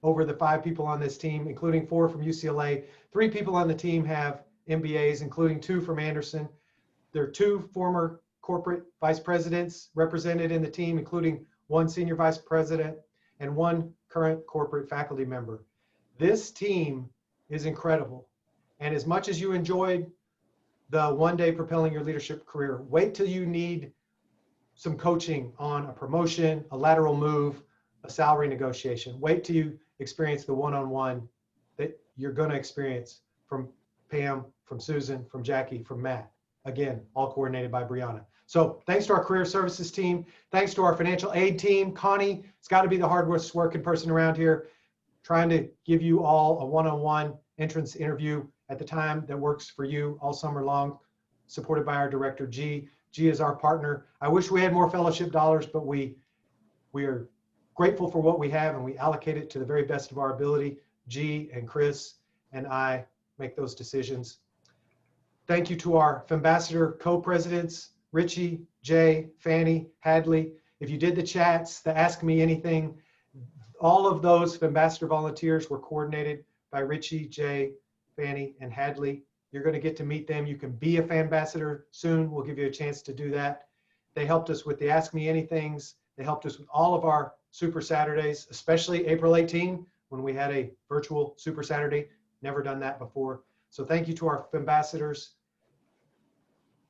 Speaker 1: over the 5 people on this team, including 4 from UCLA. 3 people on the team have MBAs, including 2 from Anderson. There are 2 former corporate vice presidents represented in the team, including 1 senior vice president and 1 current corporate faculty member. This team is incredible. And as much as you enjoyed the one-day Propelling Your Leadership Career, wait till you need some coaching on a promotion, a lateral move, a salary negotiation. Wait till you experience the one-on-one that you're going to experience from Pam, from Susan, from Jackie, from Matt. Again, all coordinated by Brianna. So thanks to our career services team. Thanks to our financial aid team. Connie, it's got to be the hardest working person around here, trying to give you all a one-on-one entrance interview at the time that works for you all summer long, supported by our director, G. G is our partner. I wish we had more fellowship dollars, but we are grateful for what we have, and we allocate it to the very best of our ability. G and Chris and I make those decisions. Thank you to our FEMBassador co-presidents, Richie, Jay, Fanny, Hadley. If you did the chats, the Ask Me Anything, all of those FEMBassador volunteers were coordinated by Richie, Jay, Fanny, and Hadley. You're going to get to meet them. You can be a FEMBassador soon. We'll give you a chance to do that. They helped us with the Ask Me Anythings. They helped us with all of our Super Saturdays, especially April 18, when we had a virtual Super Saturday. Never done that before. So thank you to our FEMBassadors.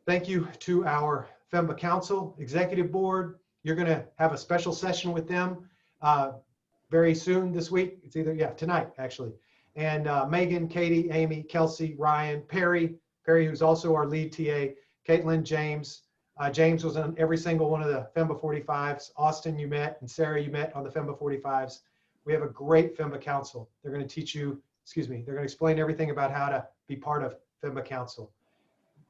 Speaker 1: Thank you to our FEMBA Council Executive Board. You're going to have a special session with them very soon this week. It's either, tonight actually. And Megan, Katie, Amy, Kelsey, Ryan, Perry, who's also our lead TA, Caitlin, James. James was on every single one of the FEMBA 45s. Austin, you met, and Sarah, you met on the FEMBA 45s. We have a great FEMBA Council. They're going to teach you, they're going to explain everything about how to be part of FEMBA Council.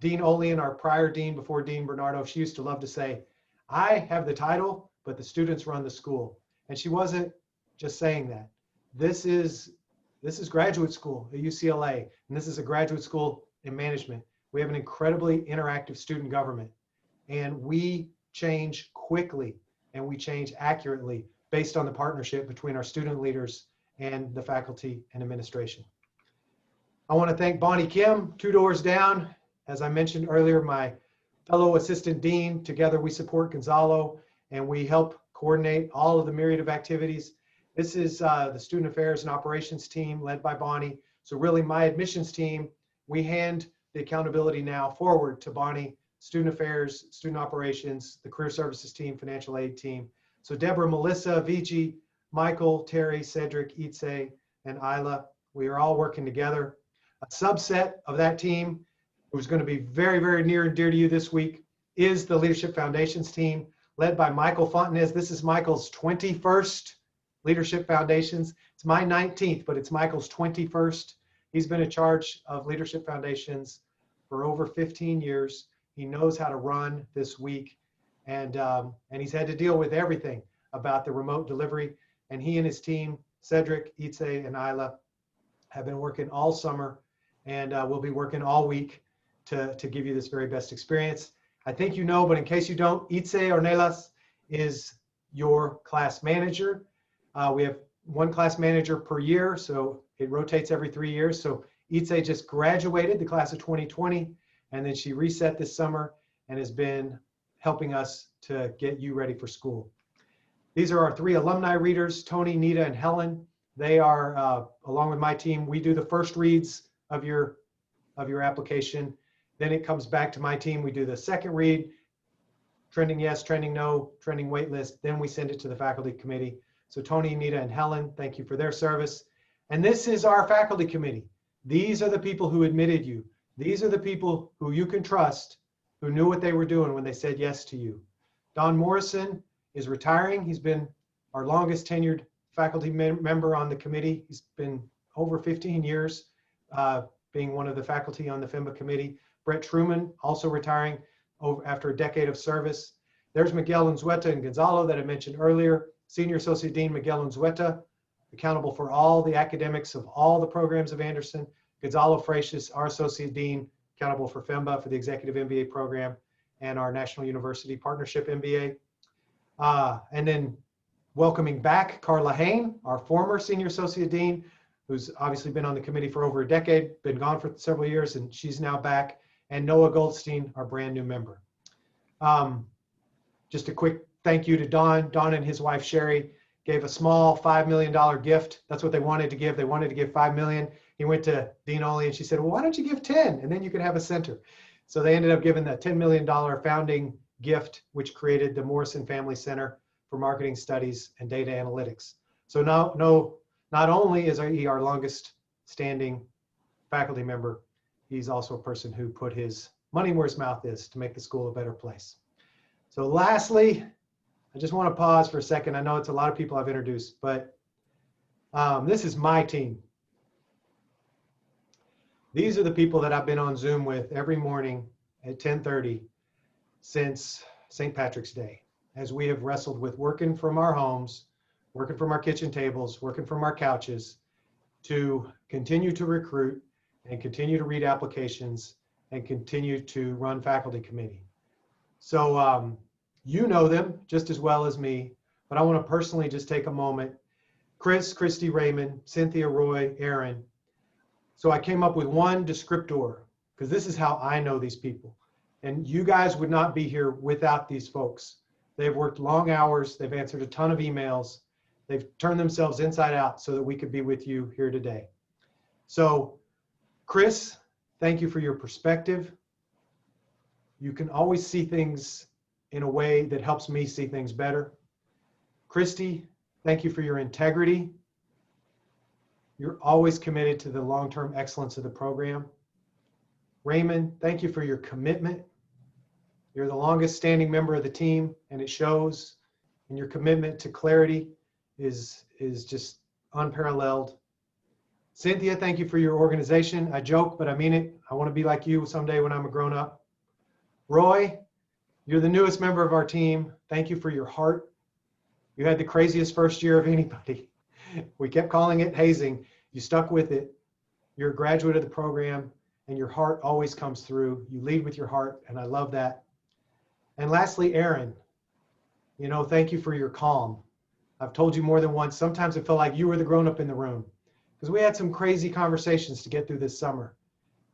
Speaker 1: Dean Olean, our prior dean before Dean Bernardo, she used to love to say, I have the title, but the students run the school. And she wasn't just saying that. This is graduate school at UCLA, and this is a graduate school in management. We have an incredibly interactive student government, and we change quickly and we change accurately based on the partnership between our student leaders and the faculty and administration. I want to thank Bonnie Kim, 2 doors down. As I mentioned earlier, my fellow assistant dean. Together we support Gonzalo, and we help coordinate all of the myriad of activities. This is the Student Affairs and Operations team led by Bonnie. So really my admissions team, we hand the accountability now forward to Bonnie, Student Affairs, Student Operations, the Career Services team, Financial Aid team. So Deborah, Melissa, Vigi, Michael, Terry, Cedric, Itze, and Isla, we are all working together. A subset of that team, who's going to be very, very near and dear to you this week, is the Leadership Foundations team, led by Michael Fontanez. This is Michael's 21st Leadership Foundations. It's my 19th, but it's Michael's 21st. He's been in charge of Leadership Foundations for over 15 years. He knows how to run this week, and he's had to deal with everything about the remote delivery. And he and his team, Cedric, Itze, and Isla, have been working all summer, and will be working all week to give you this very best experience. I think you know, but in case you don't, Itze Ornelas is your class manager. We have 1 class manager per year, so it rotates every 3 years. So Itze just graduated the class of 2020, and then she reset this summer and has been helping us to get you ready for school. These are our 3 alumni readers, Tony, Nita, and Helen. They are, along with my team, we do the first reads of your application. Then it comes back to my team. We do the second read, trending yes, trending no, trending wait list. Then we send it to the faculty committee. So Tony, Nita, and Helen, thank you for their service. And this is our faculty committee. These are the people who admitted you. These are the people who you can trust, who knew what they were doing when they said yes to you. Don Morrison is retiring. He's been our longest tenured faculty member on the committee. He's been over 15 years being one of the faculty on the FEMBA committee. Brett Truman, also retiring after a decade of service. There's Miguel Unzueta and Gonzalo that I mentioned earlier. Senior Associate Dean Miguel Unzueta, accountable for all the academics of all the programs of Anderson. Gonzalo Freixas, our Associate Dean, accountable for FEMBA, for the Executive MBA program, and our National University Partnership MBA. And then welcoming back Carla Hain, our former Senior Associate Dean, who's obviously been on the committee for over a decade, been gone for several years, and she's now back. And Noah Goldstein, our brand new member. Just a quick thank you to Don. Don and his wife, Sherry, gave a small $5 million gift. That's what they wanted to give. They wanted to give $5 million. He went to Dean Oley and she said, well, why don't you give 10? And then you could have a center. So they ended up giving the $10 million founding gift, which created the Morrison Family Center for marketing studies and data analytics. So not only is he our longest standing faculty member, he's also a person who put his money where his mouth is to make the school a better place. So lastly, I just want to pause for a second. I know it's a lot of people I've introduced, but this is my team. These are the people that I've been on Zoom with every morning at 10:30 since St. Patrick's Day, as we have wrestled with working from our homes, working from our kitchen tables, working from our couches, to continue to recruit and continue to read applications and continue to run faculty committee. So you know them just as well as me, but I want to personally just take a moment. Chris, Christy, Raymond, Cynthia, Roy, Aaron. So I came up with one descriptor, because this is how I know these people. And you guys would not be here without these folks. They've worked long hours. They've answered a ton of emails. They've turned themselves inside out so that we could be with you here today. So Chris, thank you for your perspective. You can always see things in a way that helps me see things better. Christy, thank you for your integrity. You're always committed to the long-term excellence of the program. Raymond, thank you for your commitment. You're the longest standing member of the team, and it shows. And your commitment to clarity is just unparalleled. Cynthia, thank you for your organization. I joke, but I mean it. I want to be like you someday when I'm a grown-up. Roy, you're the newest member of our team. Thank you for your heart. You had the craziest first year of anybody. We kept calling it hazing. You stuck with it. You're a graduate of the program, and your heart always comes through. You lead with your heart, and I love that. And lastly, Aaron, you know, thank you for your calm. I've told you more than once, sometimes it felt like you were the grown-up in the room, because we had some crazy conversations to get through this summer.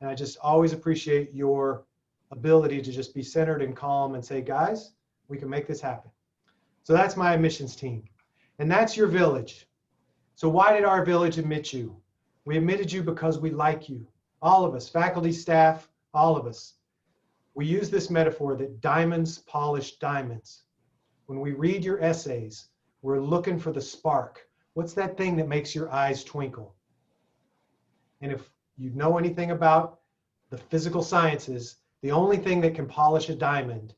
Speaker 1: And I just always appreciate your ability to just be centered and calm and say, guys, we can make this happen. So that's my admissions team. And that's your village. So why did our village admit you? We admitted you because we like you. All of us, faculty, staff, all of us. We use this metaphor that diamonds polish diamonds. When we read your essays, we're looking for the spark. What's that thing that makes your eyes twinkle? And if you know anything about the physical sciences, the only thing that can polish a diamond,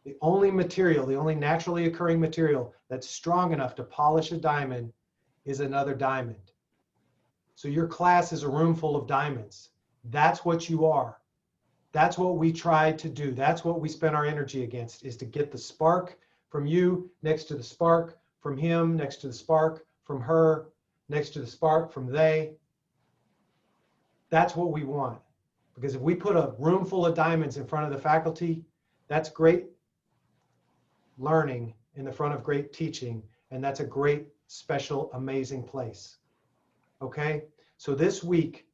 Speaker 1: the only material, the only naturally occurring material that's strong enough to polish a diamond is another diamond. So your class is a room full of diamonds. That's what you are. That's what we try to do. That's what we spend our energy against, is to get the spark from you next to the spark from him, next to the spark from her, next to the spark from they. That's what we want. Because if we put a room full of diamonds in front of the faculty, that's great learning in the front of great teaching. And that's a great, special, amazing place. Okay? So this week,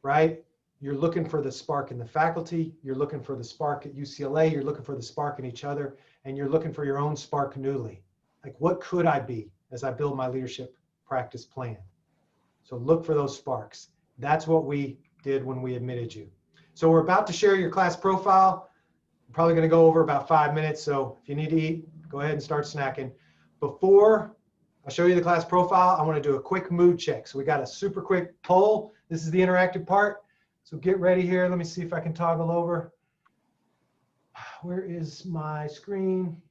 Speaker 1: right, you're looking for the spark in the faculty, you're looking for the spark at UCLA, you're looking for the spark in each other, and you're looking for your own spark newly. Like, what could I be as I build my leadership practice plan? So look for those sparks. That's what we did when we admitted you. So we're about to share your class profile. I'm probably going to go over about 5 minutes. So if you need to eat, go ahead and start snacking. Before I show you the class profile, I want to do a quick mood check. So we got a super quick poll. This is the interactive part. So get ready here. Let me see if I can toggle over. Where is my screen?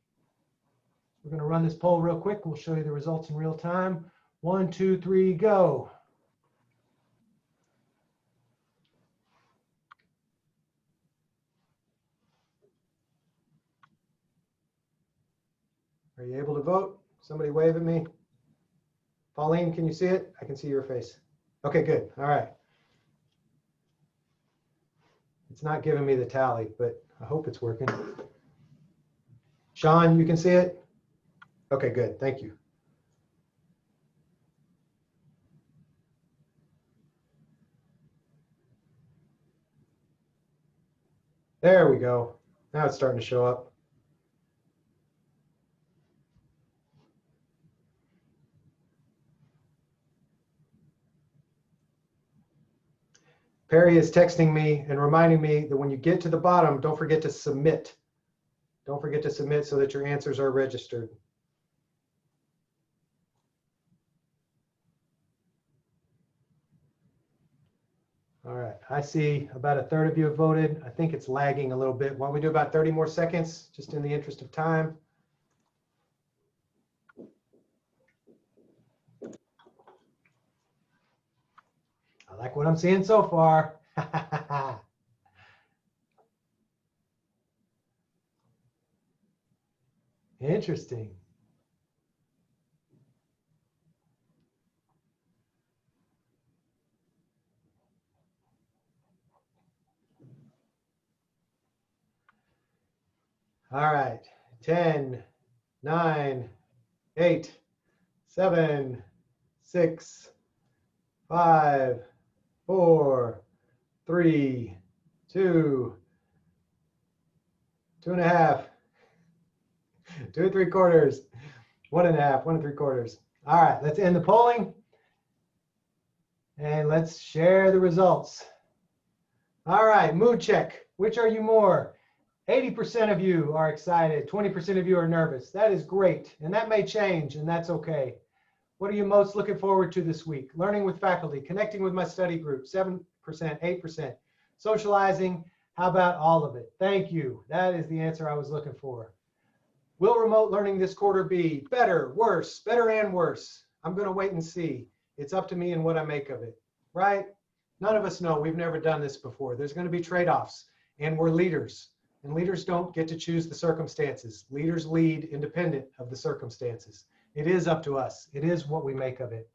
Speaker 1: We're going to run this poll real quick. We'll show you the results in real time. 1, 2, 3, go. Are you able to vote? Somebody wave at me. Pauline, can you see it? I can see your face. Okay, good. All right. It's not giving me the tally, but I hope it's working. Sean, you can see it? Okay, good. Thank you. There we go. Now it's starting to show up. Perry is texting me and reminding me that when you get to the bottom, don't forget to submit. Don't forget to submit so that your answers are registered. All right, I see about a third of you have voted. I think it's lagging a little bit. Why don't we do about 30 more seconds, just in the interest of time? I like what I'm seeing so far. Interesting. All right, 10, 9, 8, 7, 6, 5, 4, 3, 2, 2.5, 2 3/4, 1.5, 1 3/4. All right, let's end the polling and let's share the results. All right, mood check. Which are you more? 80% of you are excited, 20% of you are nervous. That is great, and that may change, and that's okay. What are you most looking forward to this week? Learning with faculty, connecting with my study group, 7%, 8%. Socializing, how about all of it? Thank you. That is the answer I was looking for. Will remote learning this quarter be better, worse, better and worse? I'm going to wait and see. It's up to me and what I make of it, right? None of us know. We've never done this before. There's going to be trade-offs, and we're leaders. And leaders don't get to choose the circumstances. Leaders lead independent of the circumstances. It is up to us. It is what we make of it.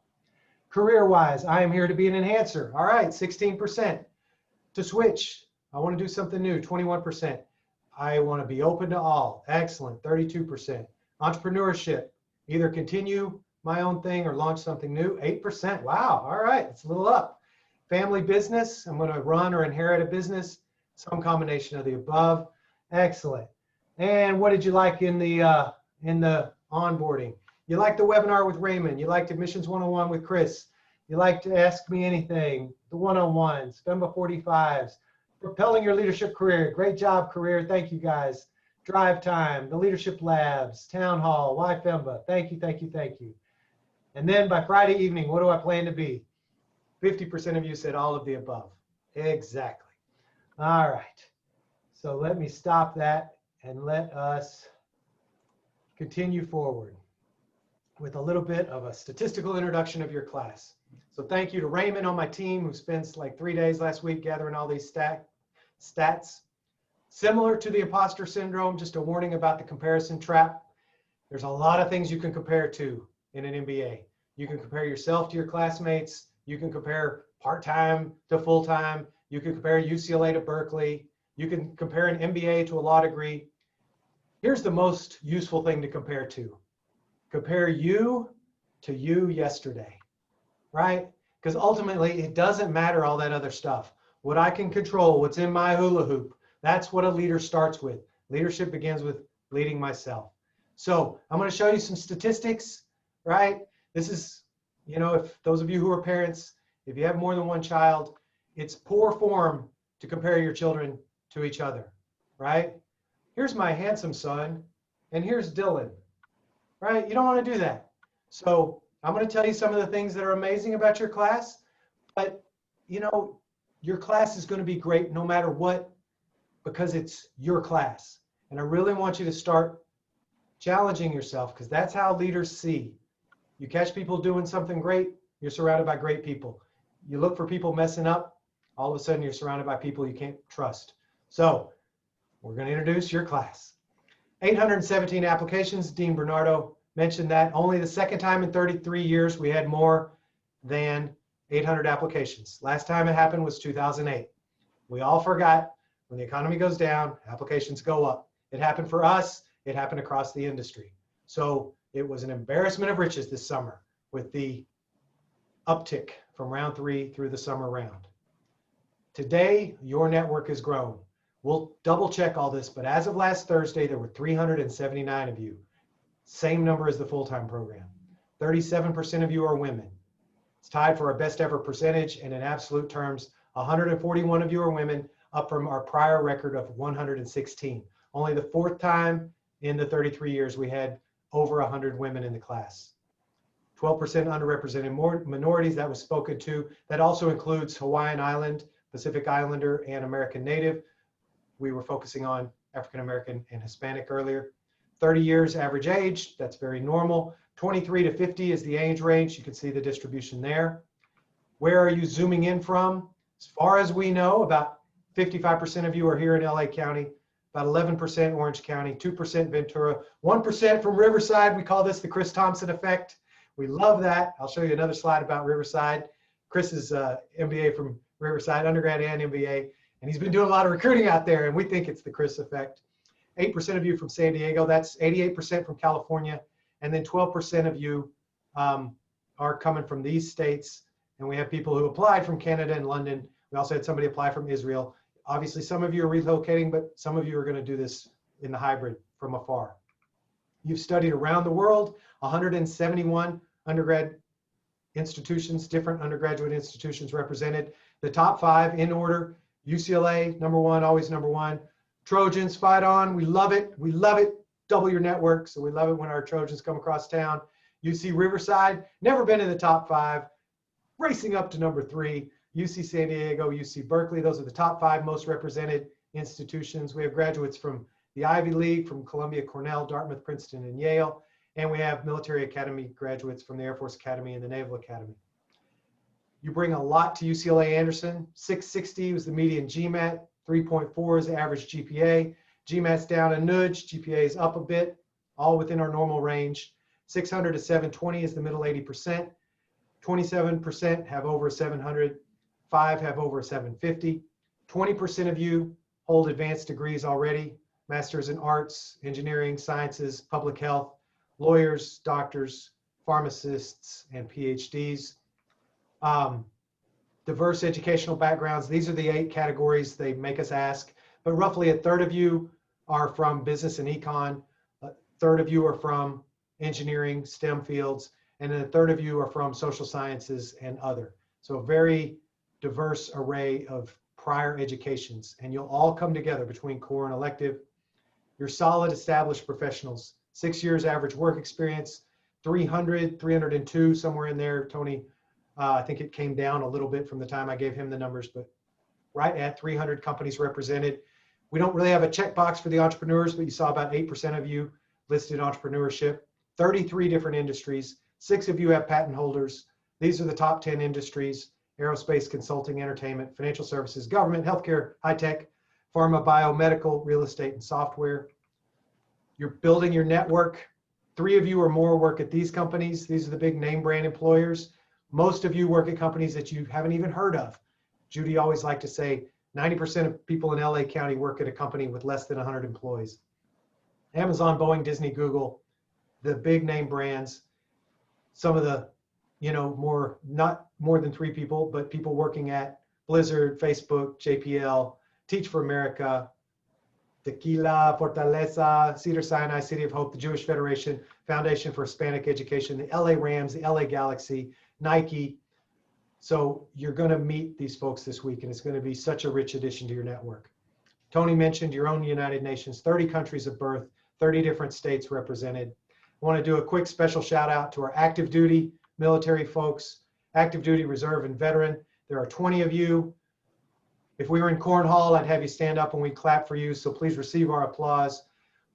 Speaker 1: Career-wise, I am here to be an enhancer. All right, 16%. To switch, I want to do something new, 21%. I want to be open to all. Excellent, 32%. Entrepreneurship, either continue my own thing or launch something new, 8%. Wow, all right, it's a little up. Family business, I'm going to run or inherit a business, some combination of the above. Excellent. And what did you like in the onboarding? You liked the webinar with Raymond. You liked Admissions 101 with Chris. You liked to Ask Me Anything, the one-on-ones, FEMBA 45s, propelling your leadership career. Great job, career. Thank you, guys. Drive time, the leadership labs, town hall, why FEMBA. Thank you, thank you, thank you. And then by Friday evening, what do I plan to be? 50% of you said all of the above. Exactly. All right. So let me stop that and let us continue forward with a little bit of a statistical introduction of your class. So thank you to Raymond on my team, who spends like 3 days last week gathering all these stats. Similar to the imposter syndrome, just a warning about the comparison trap. There's a lot of things you can compare to in an MBA. You can compare yourself to your classmates. You can compare part-time to full-time. You can compare UCLA to Berkeley. You can compare an MBA to a law degree. Here's the most useful thing to compare to. Compare you to you yesterday, right? Because ultimately, it doesn't matter all that other stuff. What I can control, what's in my hula hoop, that's what a leader starts with. Leadership begins with leading myself. So I'm going to show you some statistics, right? This is, you know, if those of you who are parents, if you have more than one child, it's poor form to compare your children to each other, right? Here's my handsome son, and here's Dylan, right? You don't want to do that. So I'm going to tell you some of the things that are amazing about your class, but you know, your class is going to be great no matter what, because it's your class. And I really want you to start challenging yourself, because that's how leaders see. You catch people doing something great, you're surrounded by great people. You look for people messing up, all of a sudden you're surrounded by people you can't trust. So we're going to introduce your class. 817 applications. Dean Bernardo mentioned that. Only the second time in 33 years we had more than 800 applications. Last time it happened was 2008. We all forgot when the economy goes down, applications go up. It happened for us. It happened across the industry. So it was an embarrassment of riches this summer with the uptick from round 3 through the summer round. Today, your network has grown. We'll double check all this, but as of last Thursday, there were 379 of you. Same number as the full-time program. 37% of you are women. It's tied for our best ever percentage, and in absolute terms, 141 of you are women, up from our prior record of 116. Only the 4th time in the 33 years we had over 100 women in the class. 12% underrepresented minorities, that was spoken to. That also includes Hawaiian Island, Pacific Islander, and American Native. We were focusing on African American and Hispanic earlier. 30 years average age, that's very normal. 23 to 50 is the age range. You can see the distribution there. Where are you zooming in from? As far as we know, about 55% of you are here in LA County, about 11% Orange County, 2% Ventura, 1% from Riverside. We call this the Chris Thompson effect. We love that. I'll show you another slide about Riverside. Chris is MBA from Riverside, undergrad and MBA, and he's been doing a lot of recruiting out there, and we think it's the Chris effect. 8% of you from San Diego, that's 88% from California, and then 12% of you are coming from these states, and we have people who applied from Canada and London. We also had somebody apply from Israel. Obviously, some of you are relocating, but some of you are going to do this in the hybrid from afar. You've studied around the world, 171 undergrad institutions, different undergraduate institutions represented. The top 5 in order: UCLA, number 1, always number 1. Trojans, fight on. We love it. We love it. Double your network. So we love it when our Trojans come across town. UC Riverside, never been in the top 5, racing up to number 3. UC San Diego, UC Berkeley, those are the top 5 most represented institutions. We have graduates from the Ivy League, from Columbia, Cornell, Dartmouth, Princeton, and Yale. And we have military academy graduates from the Air Force Academy and the Naval Academy. You bring a lot to UCLA Anderson. 660 was the median GMAT, 3.4 is the average GPA. GMAT's down a nudge, GPA is up a bit, all within our normal range. 600 to 720 is the middle 80%. 27% have over 700, 5 have over 750. 20% of you hold advanced degrees already, masters in arts, engineering, sciences, public health, lawyers, doctors, pharmacists, and PhDs. Diverse educational backgrounds, these are the 8 categories they make us ask, but roughly a third of you are from business and econ, a third of you are from engineering, STEM fields, and then a third of you are from social sciences and other. So a very diverse array of prior educations, and you'll all come together between core and elective. You're solid, established professionals. 6 years average work experience, 300, 302, somewhere in there. Tony, I think it came down a little bit from the time I gave him the numbers, but right at 300 companies represented. We don't really have a checkbox for the entrepreneurs, but you saw about 8% of you listed entrepreneurship. 33 different industries. 6 of you have patent holders. These are the top 10 industries: aerospace, consulting, entertainment, financial services, government, healthcare, high tech, pharma, biomedical, real estate, and software. You're building your network. 3 of you or more work at these companies. These are the big name brand employers. Most of you work at companies that you haven't even heard of. Judy always liked to say 90% of people in LA County work at a company with less than 100 employees. Amazon, Boeing, Disney, Google, the big name brands. Some of the, not more than 3 people, but people working at Blizzard, Facebook, JPL, Teach for America, Tequila, Fortaleza, Cedars-Sinai, City of Hope, the Jewish Federation, Foundation for Hispanic Education, the LA Rams, the LA Galaxy, Nike. So you're going to meet these folks this week, and it's going to be such a rich addition to your network. Tony mentioned your own United Nations, 30 countries of birth, 30 different states represented. I want to do a quick special shout out to our active duty military folks, active duty, reserve, and veteran. There are 20 of you. If we were in Cornhall, I'd have you stand up and we'd clap for you, so please receive our applause.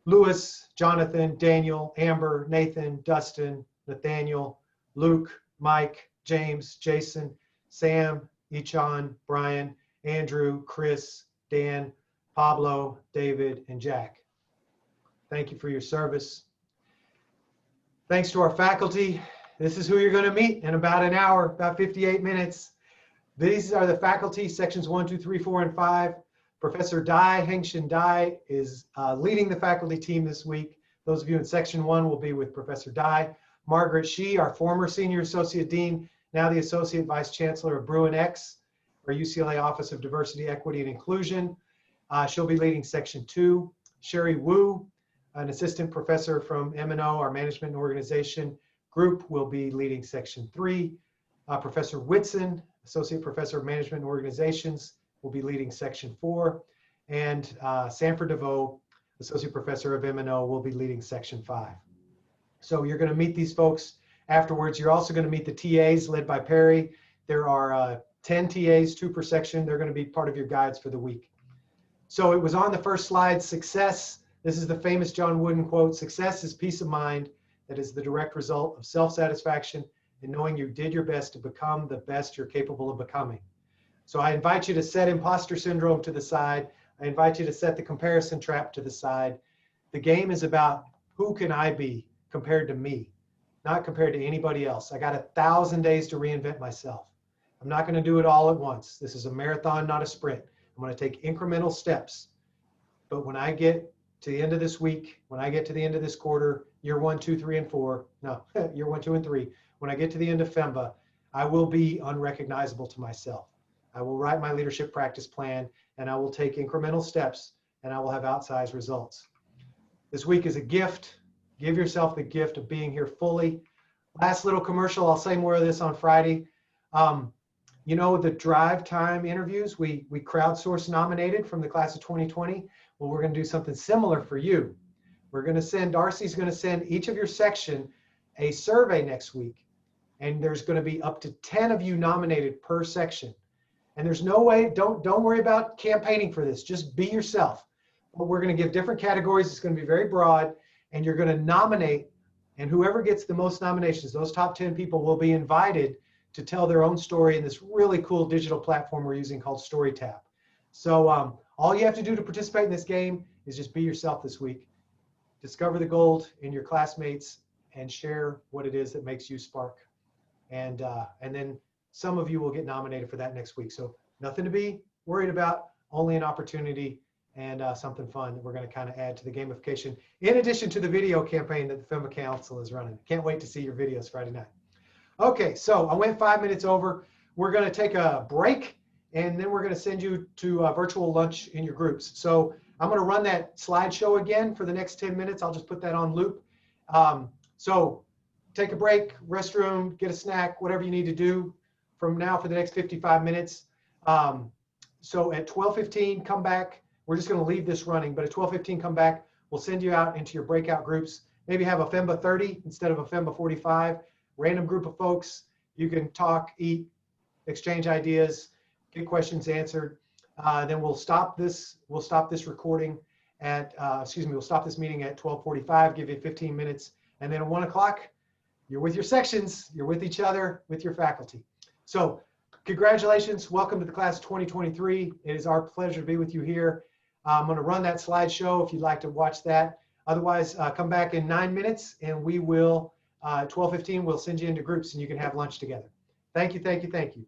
Speaker 1: Louis, Jonathan, Daniel, Amber, Nathan, Dustin, Nathaniel, Luke, Mike, James, Jason, Sam, Ichan, Brian, Andrew, Chris, Dan, Pablo, David, and Jack. Thank you for your service. Thanks to our faculty. This is who you're going to meet in about an hour, about 58 minutes. These are the faculty, sections 1, 2, 3, 4, and 5. Professor Dai, Hengshin Dai, is leading the faculty team this week. Those of you in section 1 will be with Professor Dai. Margaret Shee, our former senior associate dean, now the associate vice chancellor of Bruin X, our UCLA Office of Diversity, Equity, and Inclusion. She'll be leading section 2. Sherry Wu, an assistant professor from M&O, our management and organization group, will be leading section 3. Professor Whitson, associate professor of management and organizations, will be leading section 4. And Sanford DeVoe, Associate Professor of M&O, will be leading Section 5. So you're going to meet these folks afterwards. You're also going to meet the TAs led by Perry. There are 10 TAs, 2 per section. They're going to be part of your guides for the week. So it was on the first slide, success. This is the famous John Wooden quote: "Success is peace of mind that is the direct result of self-satisfaction and knowing you did your best to become the best you're capable of becoming." So I invite you to set imposter syndrome to the side. I invite you to set the comparison trap to the side. The game is about who can I be compared to me, not compared to anybody else. I got 1,000 days to reinvent myself. I'm not going to do it all at once. This is a marathon, not a sprint. I'm going to take incremental steps. But when I get to the end of this week, when I get to the end of this quarter, year 1, 2, 3, and 4, no, year 1, 2, and 3, when I get to the end of FEMBA, I will be unrecognizable to myself. I will write my leadership practice plan, and I will take incremental steps, and I will have outsized results. This week is a gift. Give yourself the gift of being here fully. Last little commercial, I'll say more of this on Friday. You know, the drive time interviews, we crowdsource nominated from the class of 2020. Well, we're going to do something similar for you. We're going to send, Darcy's going to send each of your section a survey next week. And there's going to be up to 10 of you nominated per section. And there's no way, don't worry about campaigning for this. Just be yourself. But we're going to give different categories. It's going to be very broad. And you're going to nominate. And whoever gets the most nominations, those top 10 people will be invited to tell their own story in this really cool digital platform we're using called StoryTap. So all you have to do to participate in this game is just be yourself this week. Discover the gold in your classmates and share what it is that makes you spark. And then some of you will get nominated for that next week. So nothing to be worried about, only an opportunity and something fun that we're going to kind of add to the gamification, in addition to the video campaign that the FEMBA Council is running. Can't wait to see your videos Friday night. Okay, so I went 5 minutes over. We're going to take a break, and then we're going to send you to virtual lunch in your groups. So I'm going to run that slideshow again for the next 10 minutes. I'll just put that on loop. So take a break, restroom, get a snack, whatever you need to do from now for the next 55 minutes. So at 12:15, come back. We're just going to leave this running, but at 12:15, come back. We'll send you out into your breakout groups. Maybe have a FEMBA 30 instead of a FEMBA 45. Random group of folks. You can talk, eat, exchange ideas, get questions answered. Then we'll stop this. We'll stop this recording at, we'll stop this meeting at 12:45, give you 15 minutes. And then at 1 o'clock, you're with your sections, you're with each other, with your faculty. So congratulations. Welcome to the class of 2023. It is our pleasure to be with you here. I'm going to run that slideshow if you'd like to watch that. Otherwise, come back in 9 minutes and we will, at 12:15, we'll send you into groups and you can have lunch together. Thank you, thank you, thank you.